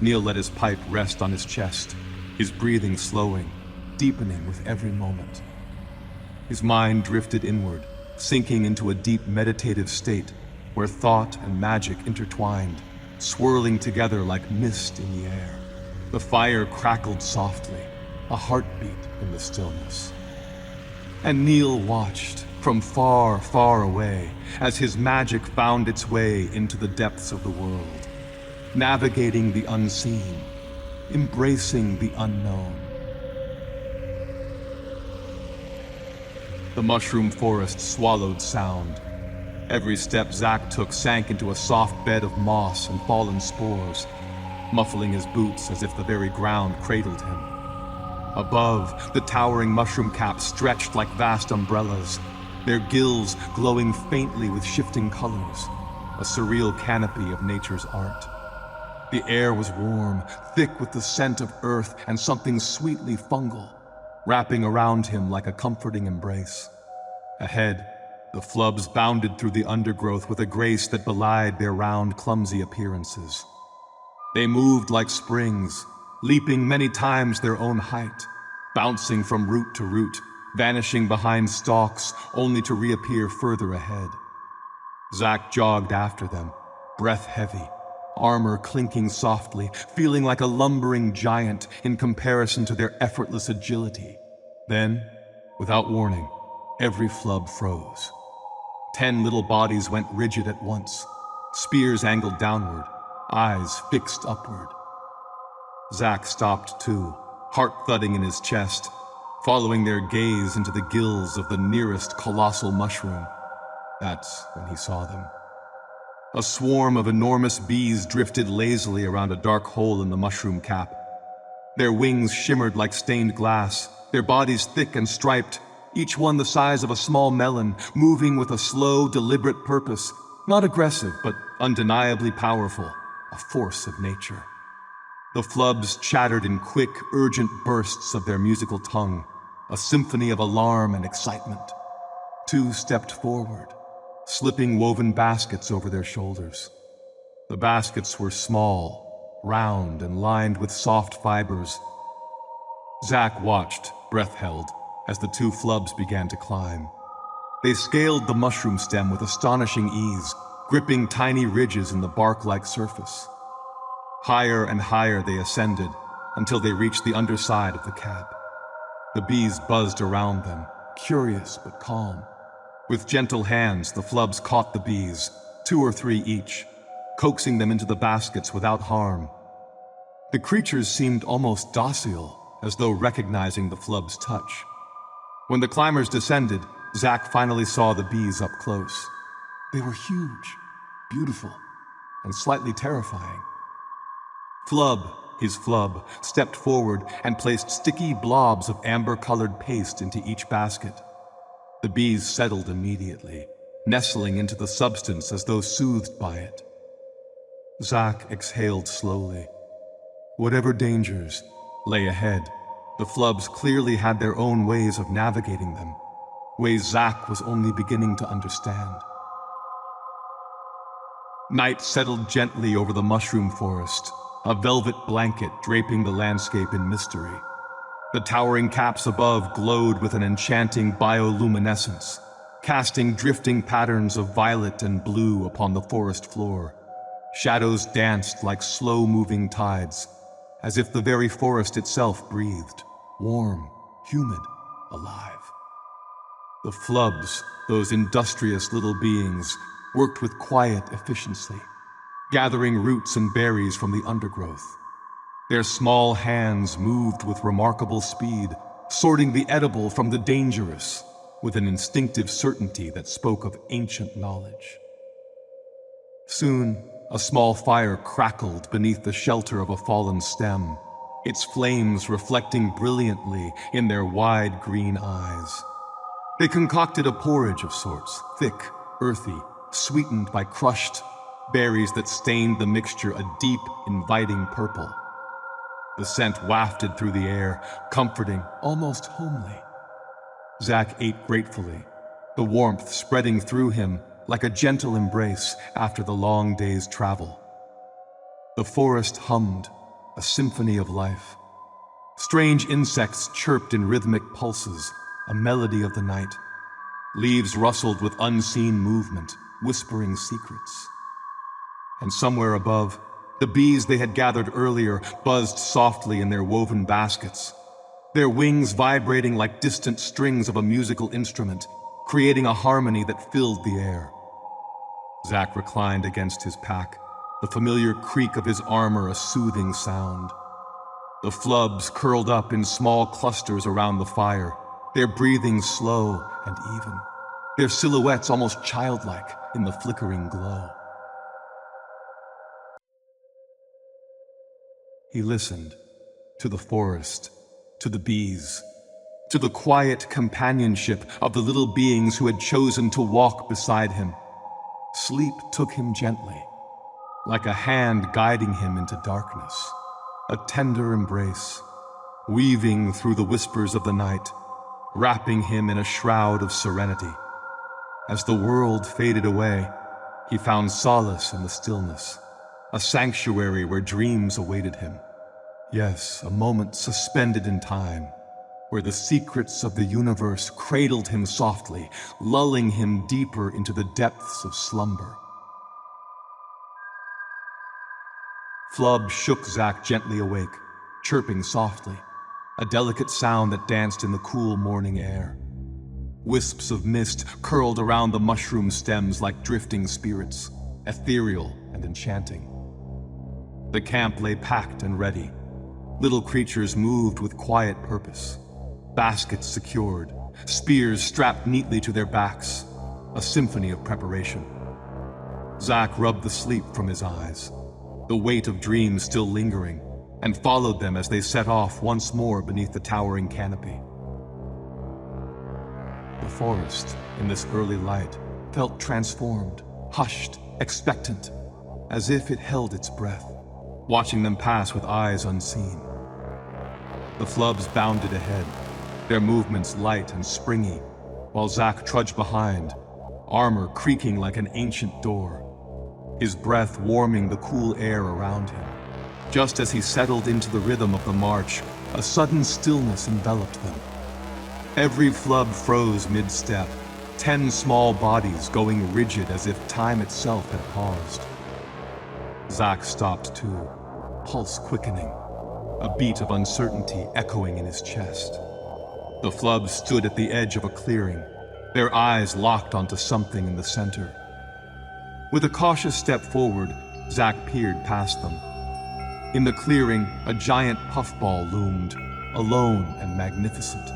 Neil let his pipe rest on his chest, his breathing slowing, deepening with every moment. His mind drifted inward, sinking into a deep meditative state where thought and magic intertwined, swirling together like mist in the air. The fire crackled softly, a heartbeat in the stillness. And Neil watched from far, far away as his magic found its way into the depths of the world, navigating the unseen, embracing the unknown. The mushroom forest swallowed sound. Every step Zack took sank into a soft bed of moss and fallen spores, muffling his boots as if the very ground cradled him. Above, the towering mushroom caps stretched like vast umbrellas, their gills glowing faintly with shifting colors, a surreal canopy of nature's art. The air was warm, thick with the scent of earth and something sweetly fungal, wrapping around him like a comforting embrace. Ahead, the Flubbs bounded through the undergrowth with a grace that belied their round, clumsy appearances. They moved like springs, leaping many times their own height, bouncing from root to root, vanishing behind stalks only to reappear further ahead. Zack jogged after them, breath heavy, armor clinking softly, feeling like a lumbering giant in comparison to their effortless agility. Then, without warning, every Flubb froze. 10 little bodies went rigid at once, spears angled downward, eyes fixed upward. Zack stopped too, heart thudding in his chest, following their gaze into the gills of the nearest colossal mushroom. That's when he saw them. A swarm of enormous bees drifted lazily around a dark hole in the mushroom cap. Their wings shimmered like stained glass, their bodies thick and striped, each one the size of a small melon, moving with a slow, deliberate purpose, not aggressive, but undeniably powerful, a force of nature. The Flubbs chattered in quick, urgent bursts of their musical tongue, a symphony of alarm and excitement. Two stepped forward, slipping woven baskets over their shoulders. The baskets were small, round, and lined with soft fibers. Zack watched, breath held, as the two Flubbs began to climb. They scaled the mushroom stem with astonishing ease, gripping tiny ridges in the bark-like surface. Higher and higher they ascended, until they reached the underside of the cap. The bees buzzed around them, curious but calm. With gentle hands, the Flubbs caught the bees, 2 or 3 each, coaxing them into the baskets without harm. The creatures seemed almost docile, as though recognizing the Flubbs' touch. When the climbers descended, Zack finally saw the bees up close. They were huge, beautiful, and slightly terrifying. Flubb, his Flubb, stepped forward and placed sticky blobs of amber-colored paste into each basket. The bees settled immediately, nestling into the substance as though soothed by it. Zack exhaled slowly. Whatever dangers lay ahead, the Flubbs clearly had their own ways of navigating them, ways Zack was only beginning to understand. Night settled gently over the mushroom forest, a velvet blanket draping the landscape in mystery. The towering caps above glowed with an enchanting bioluminescence, casting drifting patterns of violet and blue upon the forest floor. Shadows danced like slow-moving tides, as if the very forest itself breathed, warm, humid, alive. The Flubbs, those industrious little beings, worked with quiet efficiency, gathering roots and berries from the undergrowth. Their small hands moved with remarkable speed, sorting the edible from the dangerous, with an instinctive certainty that spoke of ancient knowledge. Soon, a small fire crackled beneath the shelter of a fallen stem, its flames reflecting brilliantly in their wide green eyes. They concocted a porridge of sorts, thick, earthy, sweetened by crushed, berries that stained the mixture a deep, inviting purple. The scent wafted through the air, comforting, almost homely. Zack ate gratefully, the warmth spreading through him like a gentle embrace after the long day's travel. The forest hummed, a symphony of life. Strange insects chirped in rhythmic pulses, a melody of the night. Leaves rustled with unseen movement, whispering secrets. And somewhere above, the bees they had gathered earlier buzzed softly in their woven baskets, their wings vibrating like distant strings of a musical instrument, creating a harmony that filled the air. Zack reclined against his pack, the familiar creak of his armor a soothing sound. The Flubbs curled up in small clusters around the fire, their breathing slow and even, their silhouettes almost childlike in the flickering glow. He listened to the forest, to the bees, to the quiet companionship of the little beings who had chosen to walk beside him. Sleep took him gently, like a hand guiding him into darkness, a tender embrace, weaving through the whispers of the night, wrapping him in a shroud of serenity. As the world faded away, he found solace in the stillness, a sanctuary where dreams awaited him. Yes, a moment suspended in time, where the secrets of the universe cradled him softly, lulling him deeper into the depths of slumber. Flubb shook Zack gently awake, chirping softly, a delicate sound that danced in the cool morning air. Wisps of mist curled around the mushroom stems like drifting spirits, ethereal and enchanting. The camp lay packed and ready. Little creatures moved with quiet purpose, baskets secured, spears strapped neatly to their backs, a symphony of preparation. Zack rubbed the sleep from his eyes, the weight of dreams still lingering, and followed them as they set off once more beneath the towering canopy. The forest, in this early light, felt transformed, hushed, expectant, as if it held its breath, watching them pass with eyes unseen. The Flubbs bounded ahead, their movements light and springy, while Zack trudged behind, armor creaking like an ancient door, his breath warming the cool air around him. Just as he settled into the rhythm of the march, a sudden stillness enveloped them. Every Flubb froze mid-step, 10 small bodies going rigid as if time itself had paused. Zack stopped too, pulse quickening, a beat of uncertainty echoing in his chest. The Flubbs stood at the edge of a clearing, their eyes locked onto something in the center. With a cautious step forward, Zack peered past them. In the clearing, a giant puffball loomed, alone and magnificent.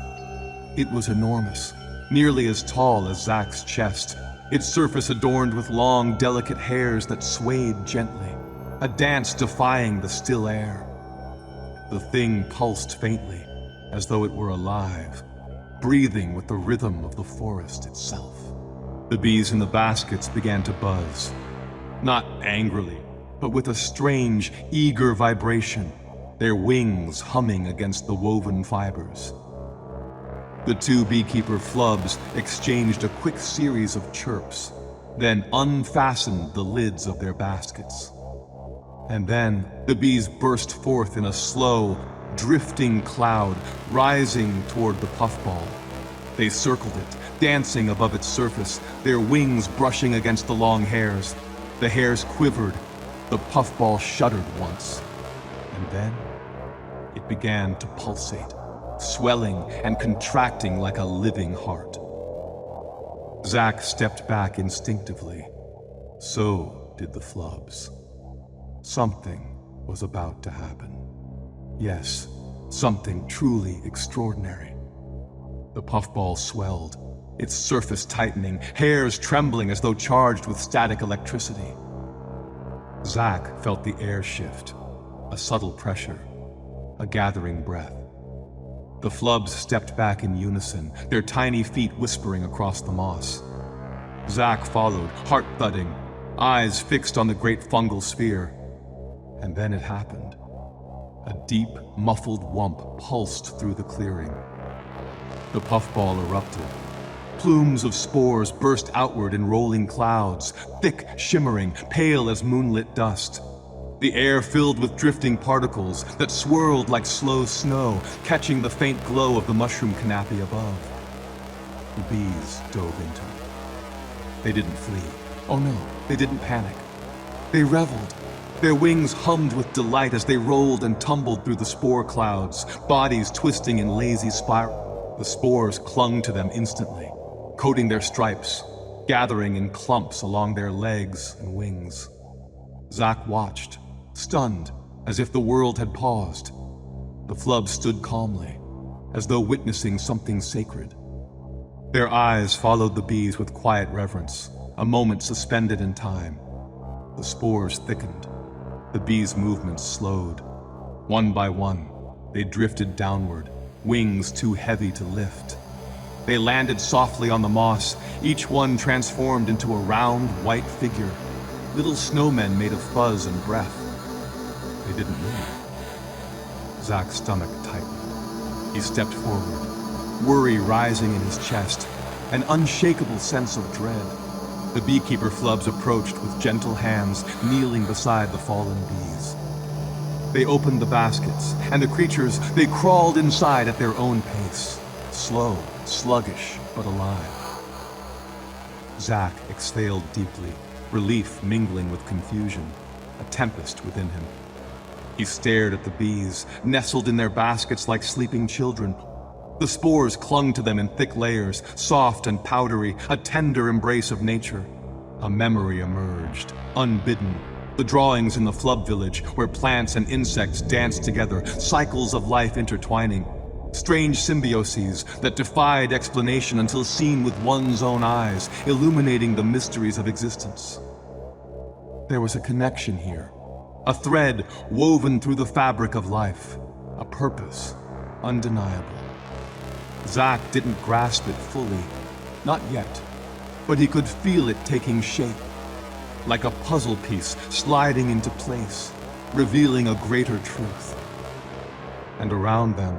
It was enormous, nearly as tall as Zack's chest, its surface adorned with long, delicate hairs that swayed gently, a dance defying the still air. The thing pulsed faintly, as though it were alive, breathing with the rhythm of the forest itself. The bees in the baskets began to buzz, not angrily, but with a strange, eager vibration, their wings humming against the woven fibers. The 2 beekeeper Flubbs exchanged a quick series of chirps, then unfastened the lids of their baskets. And then the bees burst forth in a slow, drifting cloud, rising toward the puffball. They circled it, dancing above its surface, their wings brushing against the long hairs. The hairs quivered, the puffball shuddered once, and then it began to pulsate, swelling and contracting like a living heart. Zack stepped back instinctively. So did the Flubbs. Something was about to happen. Yes, something truly extraordinary. The puffball swelled, its surface tightening, hairs trembling as though charged with static electricity. Zack felt the air shift, a subtle pressure, a gathering breath. The Flubbs stepped back in unison, their tiny feet whispering across the moss. Zack followed, heart thudding, eyes fixed on the great fungal sphere. And then it happened. A deep, muffled whump pulsed through the clearing. The puffball erupted. Plumes of spores burst outward in rolling clouds, thick, shimmering, pale as moonlit dust. The air filled with drifting particles that swirled like slow snow, catching the faint glow of the mushroom canopy above. The bees dove into it. They didn't flee. Oh no, they didn't panic. They reveled. Their wings hummed with delight as they rolled and tumbled through the spore clouds, bodies twisting in lazy spiral. The spores clung to them instantly, coating their stripes, gathering in clumps along their legs and wings. Zack watched, stunned, as if the world had paused. The Flubb stood calmly, as though witnessing something sacred. Their eyes followed the bees with quiet reverence, a moment suspended in time. The spores thickened. The bees' movements slowed. One by one, they drifted downward, wings too heavy to lift. They landed softly on the moss, each one transformed into a round, white figure, little snowmen made of fuzz and breath. They didn't move. Zack's stomach tightened. He stepped forward, worry rising in his chest, an unshakable sense of dread. The beekeeper Flubbs approached with gentle hands, kneeling beside the fallen bees. They opened the baskets, and the creatures, they crawled inside at their own pace, slow, sluggish, but alive. Zack exhaled deeply, relief mingling with confusion, a tempest within him. He stared at the bees, nestled in their baskets like sleeping children. The spores clung to them in thick layers, soft and powdery, a tender embrace of nature. A memory emerged, unbidden. The drawings in the Flubb village, where plants and insects danced together, cycles of life intertwining. Strange symbioses that defied explanation until seen with one's own eyes, illuminating the mysteries of existence. There was a connection here, a thread woven through the fabric of life, a purpose undeniable. Zack didn't grasp it fully, not yet, but he could feel it taking shape, like a puzzle piece sliding into place, revealing a greater truth. And around them,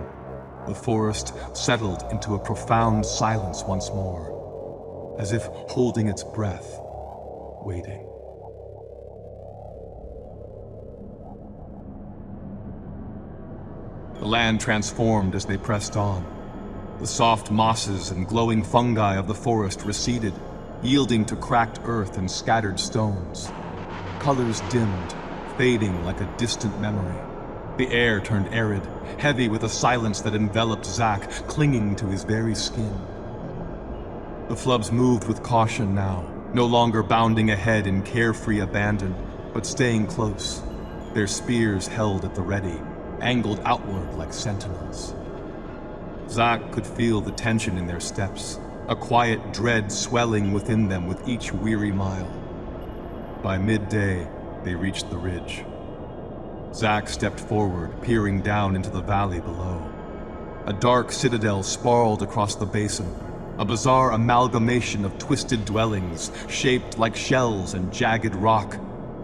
the forest settled into a profound silence once more, as if holding its breath, waiting. The land transformed as they pressed on. The soft mosses and glowing fungi of the forest receded, yielding to cracked earth and scattered stones. Colors dimmed, fading like a distant memory. The air turned arid, heavy with a silence that enveloped Zack, clinging to his very skin. The Flubbs moved with caution now, no longer bounding ahead in carefree abandon, but staying close, their spears held at the ready, angled outward like sentinels. Zack could feel the tension in their steps, a quiet dread swelling within them with each weary mile. By midday, they reached the ridge. Zack stepped forward, peering down into the valley below. A dark citadel sprawled across the basin, a bizarre amalgamation of twisted dwellings, shaped like shells and jagged rock,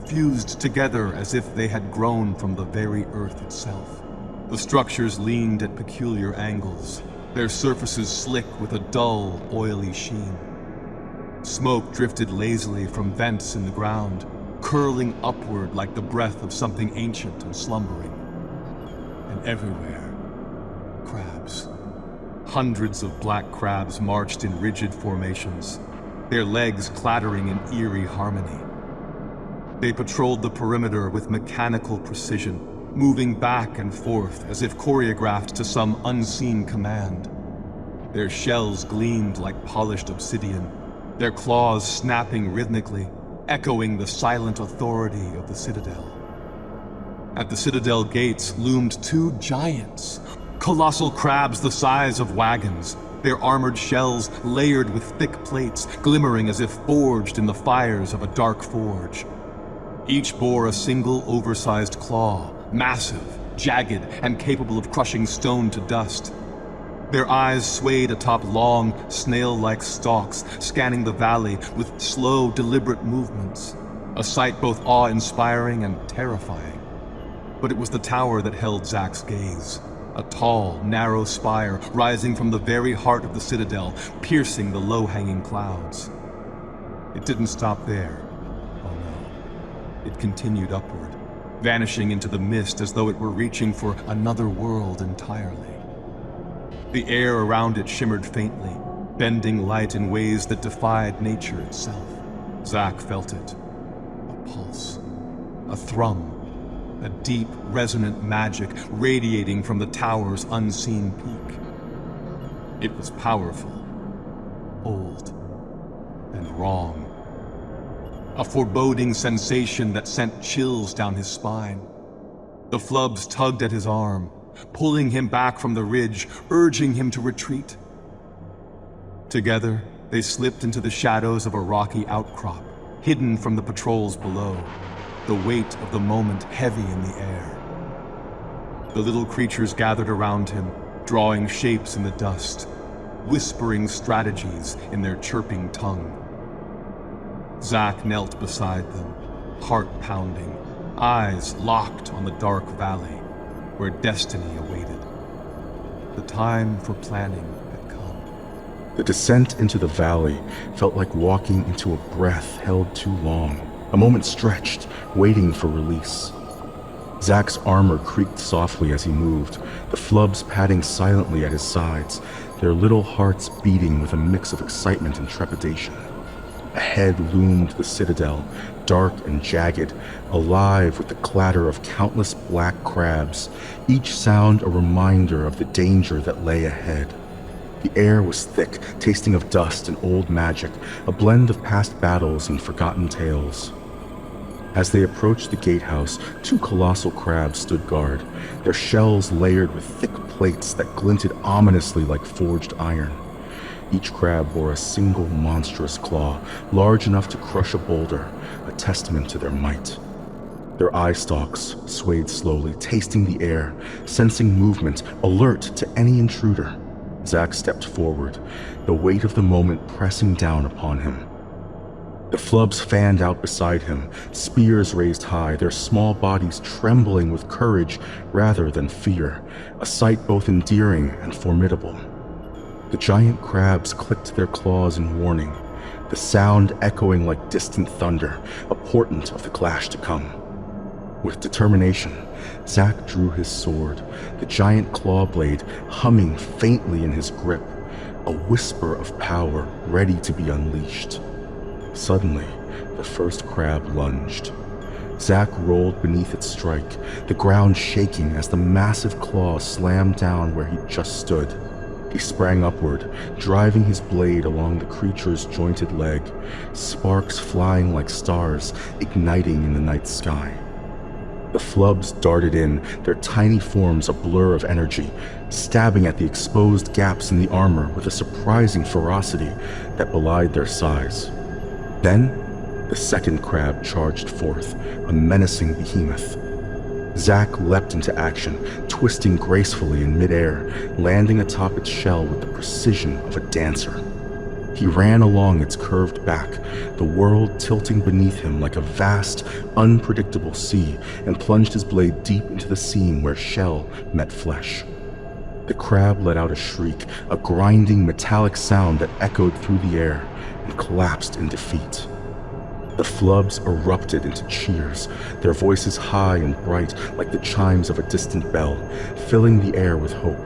fused together as if they had grown from the very earth itself. The structures leaned at peculiar angles, their surfaces slick with a dull, oily sheen. Smoke drifted lazily from vents in the ground, curling upward like the breath of something ancient and slumbering. And everywhere, crabs. Hundreds of black crabs marched in rigid formations, their legs clattering in eerie harmony. They patrolled the perimeter with mechanical precision, moving back and forth as if choreographed to some unseen command. Their shells gleamed like polished obsidian, their claws snapping rhythmically, echoing the silent authority of the citadel. At the citadel gates loomed two giants, colossal crabs the size of wagons, their armored shells layered with thick plates, glimmering as if forged in the fires of a dark forge. Each bore a single oversized claw, massive, jagged, and capable of crushing stone to dust. Their eyes swayed atop long, snail-like stalks, scanning the valley with slow, deliberate movements. a sight both awe-inspiring and terrifying. But it was the tower that held Zack's gaze, a tall, narrow spire rising from the very heart of the citadel, piercing the low-hanging clouds. It didn't stop there. Oh no. It continued upward, vanishing into the mist as though it were reaching for another world entirely. The air around it shimmered faintly, bending light in ways that defied nature itself. Zack felt it. A pulse. A thrum. A deep, resonant magic radiating from the tower's unseen peak. It was powerful, old, and wrong. A foreboding sensation that sent chills down his spine. The Flubbs tugged at his arm, pulling him back from the ridge, urging him to retreat. Together, they slipped into the shadows of a rocky outcrop, hidden from the patrols below, the weight of the moment heavy in the air. The little creatures gathered around him, drawing shapes in the dust, whispering strategies in their chirping tongue. Zack knelt beside them, heart pounding, eyes locked on the dark valley where destiny awaited. The time for planning had come. The descent into the valley felt like walking into a breath held too long, a moment stretched, waiting for release. Zack's armor creaked softly as he moved, the Flubbs padding silently at his sides, their little hearts beating with a mix of excitement and trepidation. Ahead loomed the citadel, dark and jagged, alive with the clatter of countless black crabs, each sound a reminder of the danger that lay ahead. The air was thick, tasting of dust and old magic, a blend of past battles and forgotten tales. As they approached the gatehouse, two colossal crabs stood guard, their shells layered with thick plates that glinted ominously like forged iron. Each crab bore a single monstrous claw, large enough to crush a boulder, a testament to their might. Their eye stalks swayed slowly, tasting the air, sensing movement, alert to any intruder. Zack stepped forward, the weight of the moment pressing down upon him. The Flubbs fanned out beside him, spears raised high, their small bodies trembling with courage rather than fear, a sight both endearing and formidable. The giant crabs clicked their claws in warning, the sound echoing like distant thunder, a portent of the clash to come. With determination, Zack drew his sword, the giant claw blade humming faintly in his grip, a whisper of power ready to be unleashed. Suddenly, the first crab lunged. Zack rolled beneath its strike, the ground shaking as the massive claw slammed down where he just stood. He sprang upward, driving his blade along the creature's jointed leg, sparks flying like stars, igniting in the night sky. The Flubbs darted in, their tiny forms a blur of energy, stabbing at the exposed gaps in the armor with a surprising ferocity that belied their size. Then, the second crab charged forth, a menacing behemoth. Zack leapt into action, twisting gracefully in midair, landing atop its shell with the precision of a dancer. He ran along its curved back, the world tilting beneath him like a vast, unpredictable sea, and plunged his blade deep into the seam where shell met flesh. The crab let out a shriek, a grinding metallic sound that echoed through the air, and collapsed in defeat. The Flubbs erupted into cheers, their voices high and bright like the chimes of a distant bell, filling the air with hope.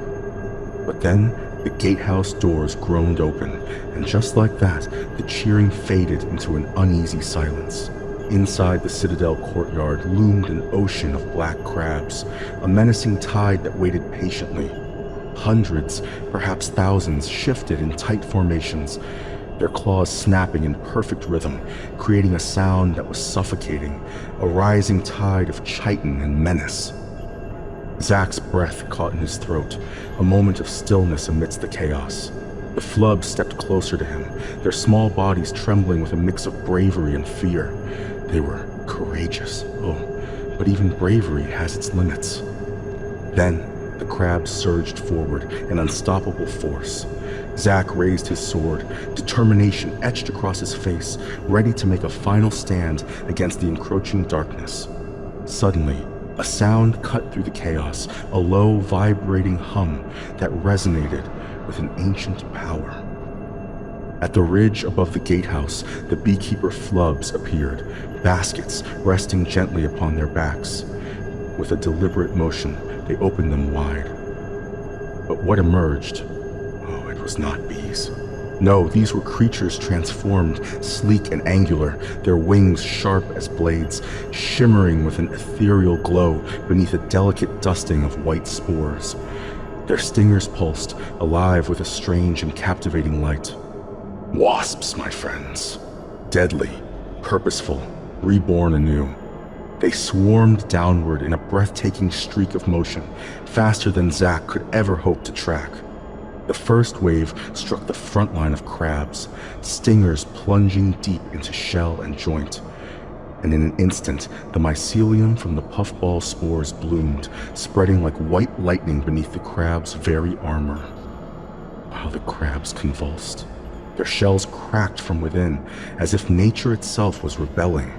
But then, the gatehouse doors groaned open, and just like that, the cheering faded into an uneasy silence. Inside the citadel courtyard loomed an ocean of black crabs, a menacing tide that waited patiently. Hundreds, perhaps thousands, shifted in tight formations, their claws snapping in perfect rhythm, creating a sound that was suffocating, a rising tide of chitin and menace. Zack's breath caught in his throat, a moment of stillness amidst the chaos. The Flubbs stepped closer to him, their small bodies trembling with a mix of bravery and fear. They were courageous, but even bravery has its limits. Then, The crabs surged forward in unstoppable force. Zack raised his sword, determination etched across his face, ready to make a final stand against the encroaching darkness. Suddenly, a sound cut through the chaos, a low, vibrating hum that resonated with an ancient power. At the ridge above the gatehouse, the beekeeper Flubbs appeared, baskets resting gently upon their backs. With a deliberate motion, they opened them wide. But what emerged? Oh, it was not bees. No, these were creatures transformed, sleek and angular, their wings sharp as blades, shimmering with an ethereal glow beneath a delicate dusting of white spores. Their stingers pulsed, alive with a strange and captivating light. Wasps, my friends. Deadly, purposeful, reborn anew. They swarmed downward in a breathtaking streak of motion, faster than Zack could ever hope to track. The first wave struck the front line of crabs, stingers plunging deep into shell and joint. And in an instant, the mycelium from the puffball spores bloomed, spreading like white lightning beneath the crab's very armor. How the crabs convulsed. Their shells cracked from within, as if nature itself was rebelling.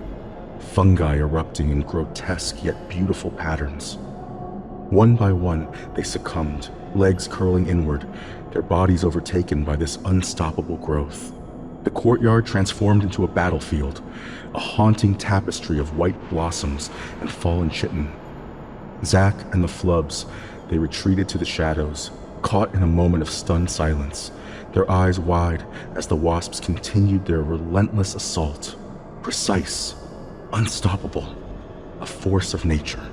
Fungi erupting in grotesque yet beautiful patterns. One by one, they succumbed, legs curling inward, their bodies overtaken by this unstoppable growth. The courtyard transformed into a battlefield, a haunting tapestry of white blossoms and fallen chitin. Zack and the Flubbs, they retreated to the shadows, caught in a moment of stunned silence, their eyes wide as the wasps continued their relentless assault. Precise, unstoppable, a force of nature.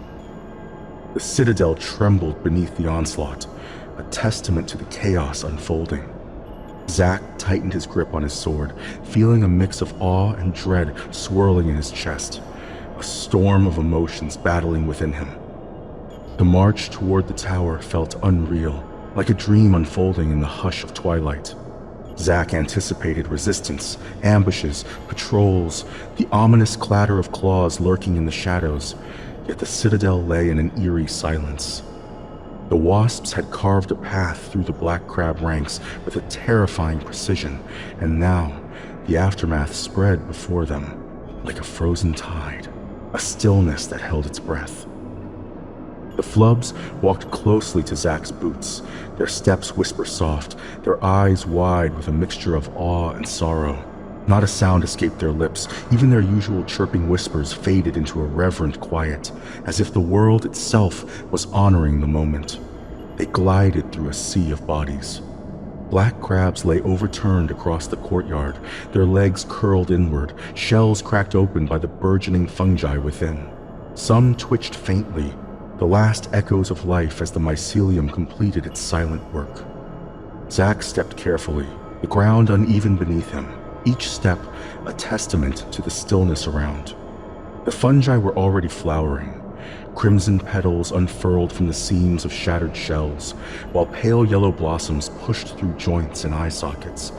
The citadel trembled beneath the onslaught, a testament to the chaos unfolding. Zack tightened his grip on his sword, feeling a mix of awe and dread swirling in his chest, a storm of emotions battling within him. The march toward the tower felt unreal, like a dream unfolding in the hush of twilight. Zack anticipated resistance, ambushes, patrols, the ominous clatter of claws lurking in the shadows, yet the citadel lay in an eerie silence. The wasps had carved a path through the black crab ranks with a terrifying precision, and now the aftermath spread before them like a frozen tide, a stillness that held its breath. The Flubbs walked closely to Zack's boots, their steps whisper soft, their eyes wide with a mixture of awe and sorrow. Not a sound escaped their lips, even their usual chirping whispers faded into a reverent quiet, as if the world itself was honoring the moment. They glided through a sea of bodies. Black crabs lay overturned across the courtyard, their legs curled inward, shells cracked open by the burgeoning fungi within. Some twitched faintly, the last echoes of life as the mycelium completed its silent work. Zack stepped carefully, the ground uneven beneath him, each step a testament to the stillness around. The fungi were already flowering, crimson petals unfurled from the seams of shattered shells, while pale yellow blossoms pushed through joints and eye sockets,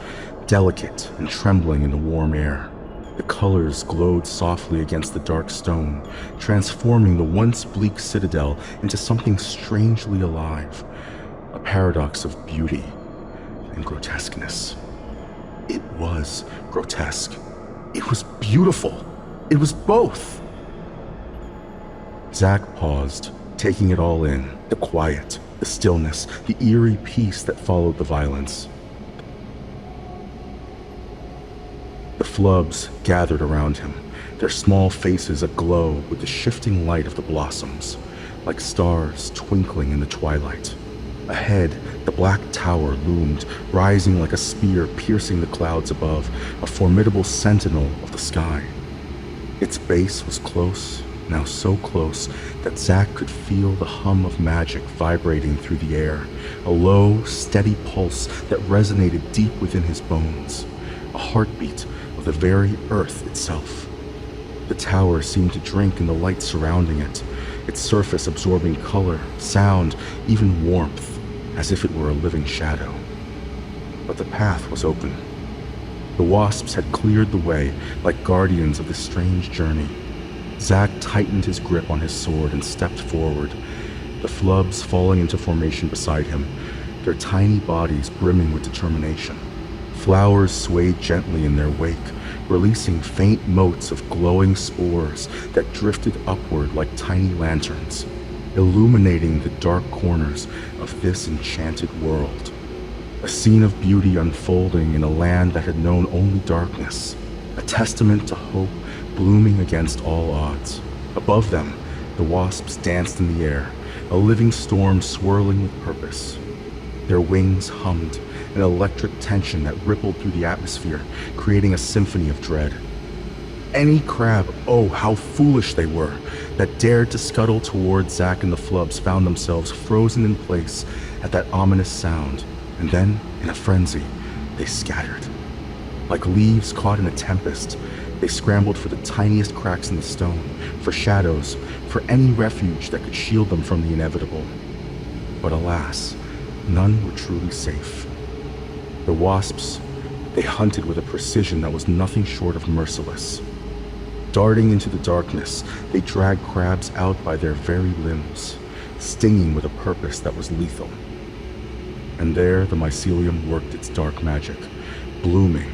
delicate and trembling in the warm air. The colors glowed softly against the dark stone, transforming the once bleak citadel into something strangely alive, a paradox of beauty and grotesqueness. It was grotesque. It was beautiful. It was both. Zack paused, taking it all in, the quiet, the stillness, the eerie peace that followed the violence. The Flubbs gathered around him, their small faces aglow with the shifting light of the blossoms, like stars twinkling in the twilight. Ahead, the black tower loomed, rising like a spear piercing the clouds above, a formidable sentinel of the sky. Its base was close, now so close that Zack could feel the hum of magic vibrating through the air, a low, steady pulse that resonated deep within his bones, a heartbeat of the very earth itself. The tower seemed to drink in the light surrounding it, its surface absorbing color, sound, even warmth, as if it were a living shadow. But the path was open. The wasps had cleared the way like guardians of this strange journey. Zack tightened his grip on his sword and stepped forward, the Flubbs falling into formation beside him, their tiny bodies brimming with determination. Flowers swayed gently in their wake, releasing faint motes of glowing spores that drifted upward like tiny lanterns, illuminating the dark corners of this enchanted world. A scene of beauty unfolding in a land that had known only darkness, a testament to hope blooming against all odds. Above them, the wasps danced in the air, a living storm swirling with purpose. Their wings hummed, an electric tension that rippled through the atmosphere, creating a symphony of dread. Any crab, oh how foolish they were, that dared to scuttle toward Zack and the Flubbs found themselves frozen in place at that ominous sound, and then, in a frenzy, they scattered. Like leaves caught in a tempest, they scrambled for the tiniest cracks in the stone, for shadows, for any refuge that could shield them from the inevitable. But alas, none were truly safe. The wasps, they hunted with a precision that was nothing short of merciless. Darting into the darkness, they dragged crabs out by their very limbs, stinging with a purpose that was lethal. And there the mycelium worked its dark magic, blooming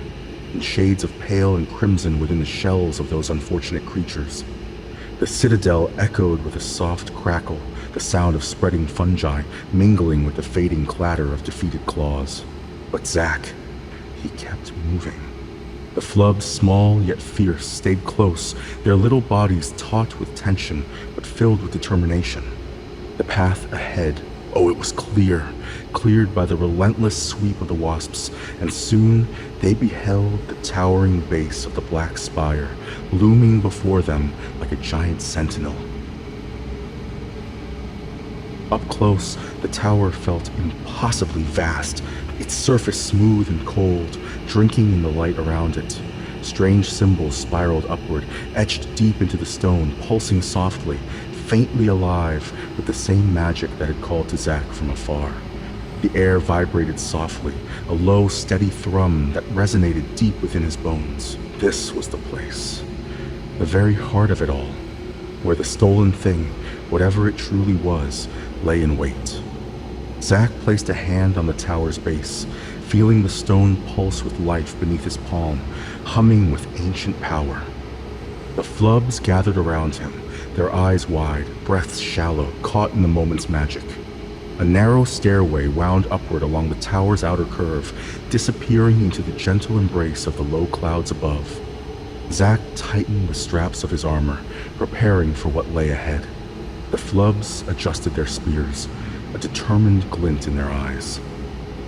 in shades of pale and crimson within the shells of those unfortunate creatures. The citadel echoed with a soft crackle, the sound of spreading fungi mingling with the fading clatter of defeated claws. But Zack, he kept moving. The Flubbs, small yet fierce, stayed close, their little bodies taut with tension but filled with determination. The path ahead, oh, it was clear, cleared by the relentless sweep of the wasps, and soon they beheld the towering base of the black spire, looming before them like a giant sentinel. Up close, the tower felt impossibly vast, its surface smooth and cold, drinking in the light around it. Strange symbols spiraled upward, etched deep into the stone, pulsing softly, faintly alive with the same magic that had called to Zack from afar. The air vibrated softly, a low, steady thrum that resonated deep within his bones. This was the place, the very heart of it all, where the stolen thing, whatever it truly was, lay in wait. Zack placed a hand on the tower's base, feeling the stone pulse with life beneath his palm, humming with ancient power. The Flubbs gathered around him, their eyes wide, breaths shallow, caught in the moment's magic. A narrow stairway wound upward along the tower's outer curve, disappearing into the gentle embrace of the low clouds above. Zack tightened the straps of his armor, preparing for what lay ahead. The Flubbs adjusted their spears, a determined glint in their eyes.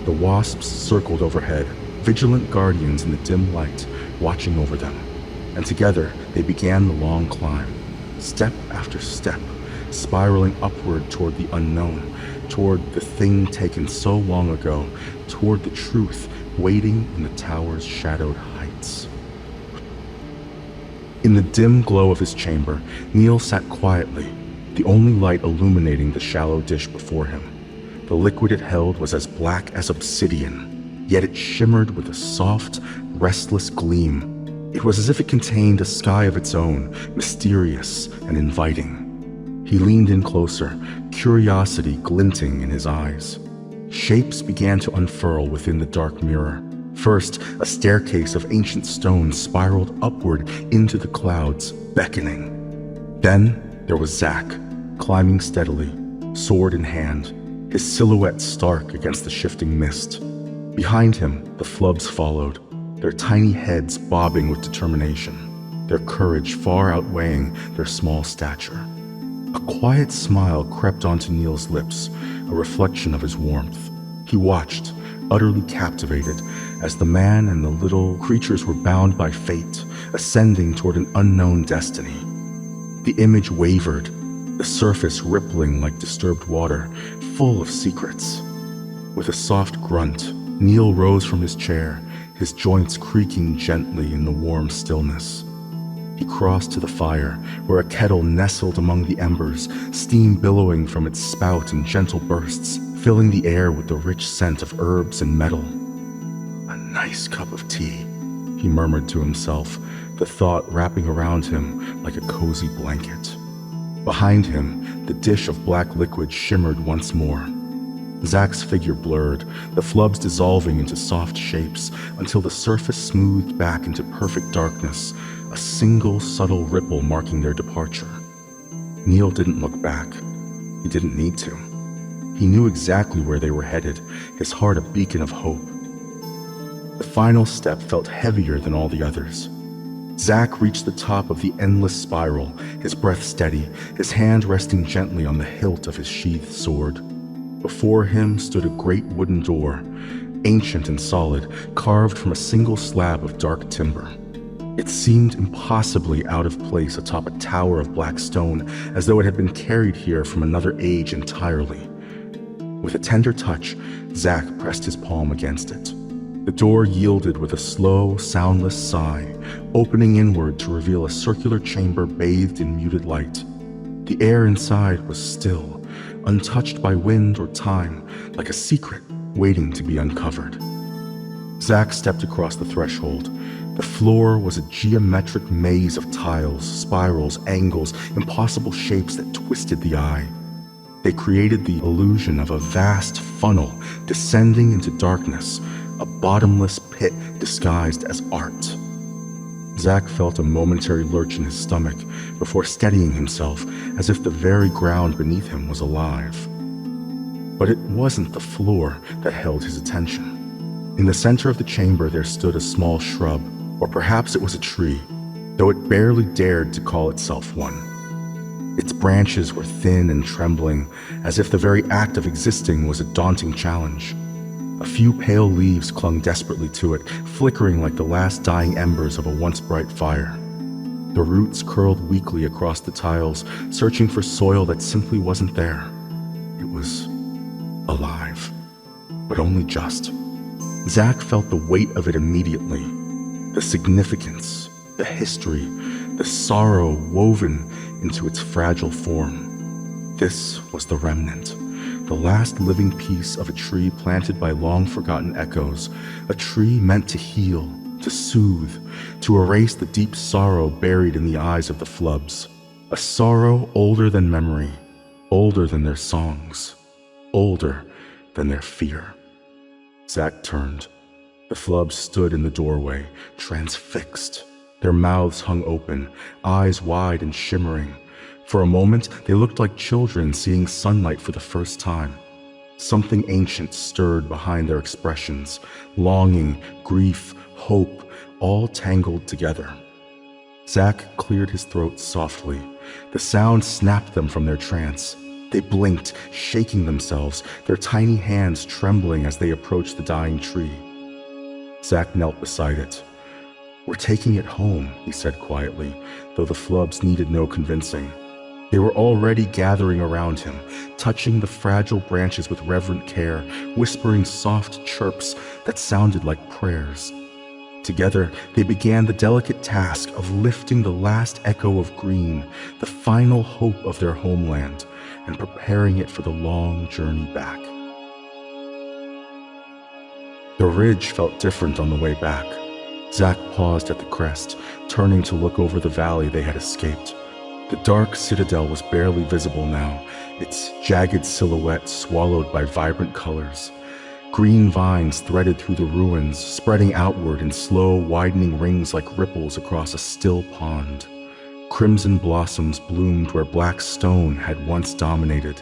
The wasps circled overhead, vigilant guardians in the dim light, watching over them. And together they began the long climb, step after step, spiraling upward toward the unknown, toward the thing taken so long ago, toward the truth waiting in the tower's shadowed heights. In the dim glow of his chamber, Neil sat quietly, the only light illuminating the shallow dish before him. The liquid it held was as black as obsidian, yet it shimmered with a soft, restless gleam. It was as if it contained a sky of its own, mysterious and inviting. He leaned in closer, curiosity glinting in his eyes. Shapes began to unfurl within the dark mirror. First, a staircase of ancient stone spiraled upward into the clouds, beckoning. Then there was Zack, climbing steadily, sword in hand, his silhouette stark against the shifting mist. Behind him, the Flubbs followed, their tiny heads bobbing with determination, their courage far outweighing their small stature. A quiet smile crept onto Neil's lips, a reflection of his warmth. He watched, utterly captivated, as the man and the little creatures were bound by fate, ascending toward an unknown destiny. The image wavered, the surface rippling like disturbed water, full of secrets. With a soft grunt, Neil rose from his chair, his joints creaking gently in the warm stillness. He crossed to the fire, where a kettle nestled among the embers, steam billowing from its spout in gentle bursts, filling the air with the rich scent of herbs and metal. A nice cup of tea, he murmured to himself, the thought wrapping around him like a cozy blanket. Behind him, the dish of black liquid shimmered once more. Zack's figure blurred, the Flubbs dissolving into soft shapes until the surface smoothed back into perfect darkness, a single subtle ripple marking their departure. Neil didn't look back. He didn't need to. He knew exactly where they were headed, his heart a beacon of hope. The final step felt heavier than all the others. Zack reached the top of the endless spiral, his breath steady, his hand resting gently on the hilt of his sheathed sword. Before him stood a great wooden door, ancient and solid, carved from a single slab of dark timber. It seemed impossibly out of place atop a tower of black stone, as though it had been carried here from another age entirely. With a tender touch, Zack pressed his palm against it. The door yielded with a slow, soundless sigh, opening inward to reveal a circular chamber bathed in muted light. The air inside was still, untouched by wind or time, like a secret waiting to be uncovered. Zack stepped across the threshold. The floor was a geometric maze of tiles, spirals, angles, impossible shapes that twisted the eye. They created the illusion of a vast funnel descending into darkness, a bottomless pit disguised as art. Zack felt a momentary lurch in his stomach before steadying himself as if the very ground beneath him was alive. But it wasn't the floor that held his attention. In the center of the chamber there stood a small shrub, or perhaps it was a tree, though it barely dared to call itself one. Its branches were thin and trembling, as if the very act of existing was a daunting challenge. A few pale leaves clung desperately to it, flickering like the last dying embers of a once bright fire. The roots curled weakly across the tiles, searching for soil that simply wasn't there. It was alive, but only just. Zack felt the weight of it immediately. The significance, the history, the sorrow woven into its fragile form. This was the remnant. The last living piece of a tree planted by long-forgotten echoes, a tree meant to heal, to soothe, to erase the deep sorrow buried in the eyes of the Flubbs. A sorrow older than memory, older than their songs, older than their fear. Zack turned. The Flubbs stood in the doorway, transfixed. Their mouths hung open, eyes wide and shimmering. For a moment, they looked like children seeing sunlight for the first time. Something ancient stirred behind their expressions, longing, grief, hope, all tangled together. Zack cleared his throat softly. The sound snapped them from their trance. They blinked, shaking themselves, their tiny hands trembling as they approached the dying tree. Zack knelt beside it. "We're taking it home," he said quietly, though the Flubbs needed no convincing. They were already gathering around him, touching the fragile branches with reverent care, whispering soft chirps that sounded like prayers. Together, they began the delicate task of lifting the last echo of green, the final hope of their homeland, and preparing it for the long journey back. The ridge felt different on the way back. Zack paused at the crest, turning to look over the valley they had escaped. The dark citadel was barely visible now, its jagged silhouette swallowed by vibrant colors. Green vines threaded through the ruins, spreading outward in slow, widening rings like ripples across a still pond. Crimson blossoms bloomed where black stone had once dominated.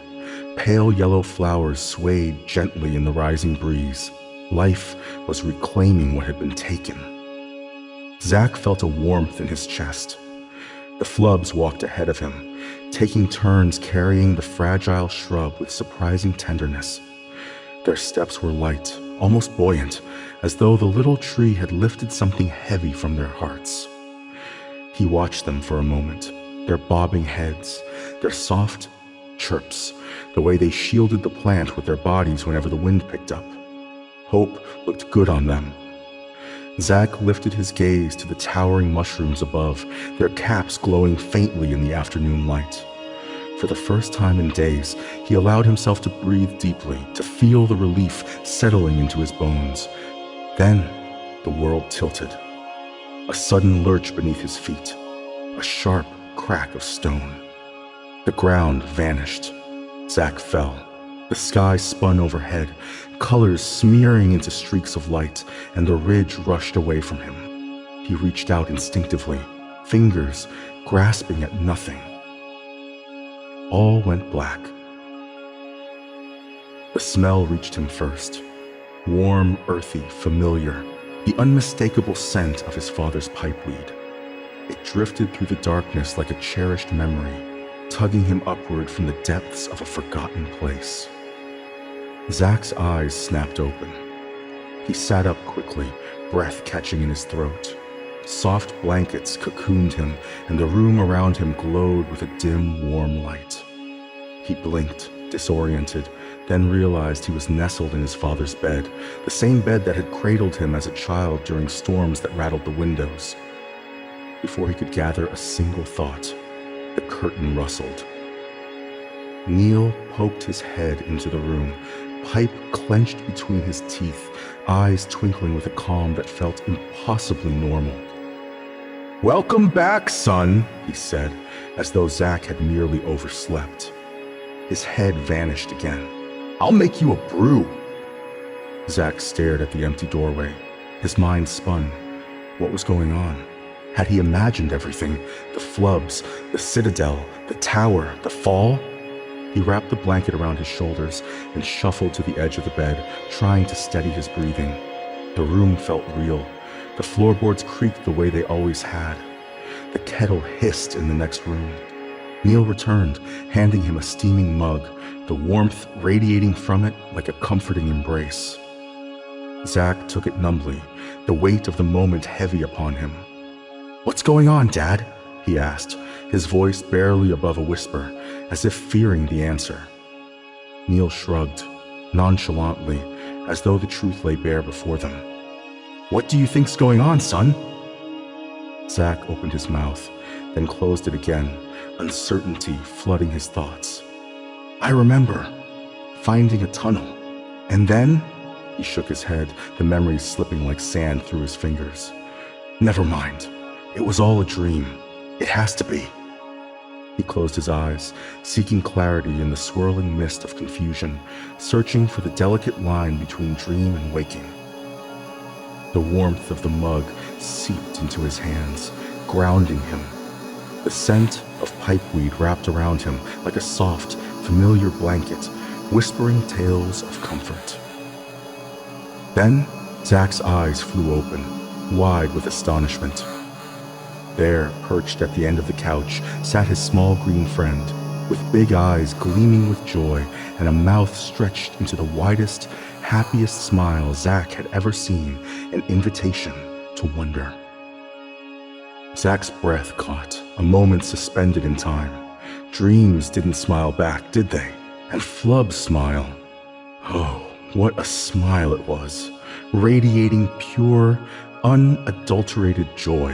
Pale yellow flowers swayed gently in the rising breeze. Life was reclaiming what had been taken. Zack felt a warmth in his chest. The Flubbs walked ahead of him, taking turns carrying the fragile shrub with surprising tenderness. Their steps were light, almost buoyant, as though the little tree had lifted something heavy from their hearts. He watched them for a moment, their bobbing heads, their soft chirps, the way they shielded the plant with their bodies whenever the wind picked up. Hope looked good on them. Zack lifted his gaze to the towering mushrooms above, their caps glowing faintly in the afternoon light. For the first time in days, he allowed himself to breathe deeply, to feel the relief settling into his bones. Then, the world tilted. A sudden lurch beneath his feet, a sharp crack of stone. The ground vanished. Zack fell. The sky spun overhead, colors smearing into streaks of light, and the ridge rushed away from him. He reached out instinctively, fingers grasping at nothing. All went black. The smell reached him first. Warm, earthy, familiar, the unmistakable scent of his father's pipeweed. It drifted through the darkness like a cherished memory, tugging him upward from the depths of a forgotten place. Zack's eyes snapped open. He sat up quickly, breath catching in his throat. Soft blankets cocooned him, and the room around him glowed with a dim, warm light. He blinked, disoriented, then realized he was nestled in his father's bed, the same bed that had cradled him as a child during storms that rattled the windows. Before he could gather a single thought, the curtain rustled. Neil poked his head into the room, pipe clenched between his teeth, eyes twinkling with a calm that felt impossibly normal. "Welcome back, son," he said, as though Zack had merely overslept. His head vanished again. "I'll make you a brew." Zack stared at the empty doorway. His mind spun. What was going on? Had he imagined everything? The Flubbs, the citadel, the tower, the fall? He wrapped the blanket around his shoulders and shuffled to the edge of the bed, trying to steady his breathing. The room felt real. The floorboards creaked the way they always had. The kettle hissed in the next room. Neil returned, handing him a steaming mug, the warmth radiating from it like a comforting embrace. Zack took it numbly, the weight of the moment heavy upon him. "What's going on, Dad?" he asked, his voice barely above a whisper, as if fearing the answer. Neil shrugged, nonchalantly, as though the truth lay bare before them. "What do you think's going on, son?" Zack opened his mouth, then closed it again, uncertainty flooding his thoughts. "I remember finding a tunnel, and then—" he shook his head, the memories slipping like sand through his fingers. "Never mind. It was all a dream. It has to be." He closed his eyes, seeking clarity in the swirling mist of confusion, searching for the delicate line between dream and waking. The warmth of the mug seeped into his hands, grounding him. The scent of pipeweed wrapped around him like a soft, familiar blanket, whispering tales of comfort. Then, Zack's eyes flew open, wide with astonishment. There, perched at the end of the couch, sat his small green friend, with big eyes gleaming with joy and a mouth stretched into the widest, happiest smile Zack had ever seen, an invitation to wonder. Zack's breath caught, a moment suspended in time. Dreams didn't smile back, did they? And Flubb's smile. Oh, what a smile it was, radiating pure, unadulterated joy.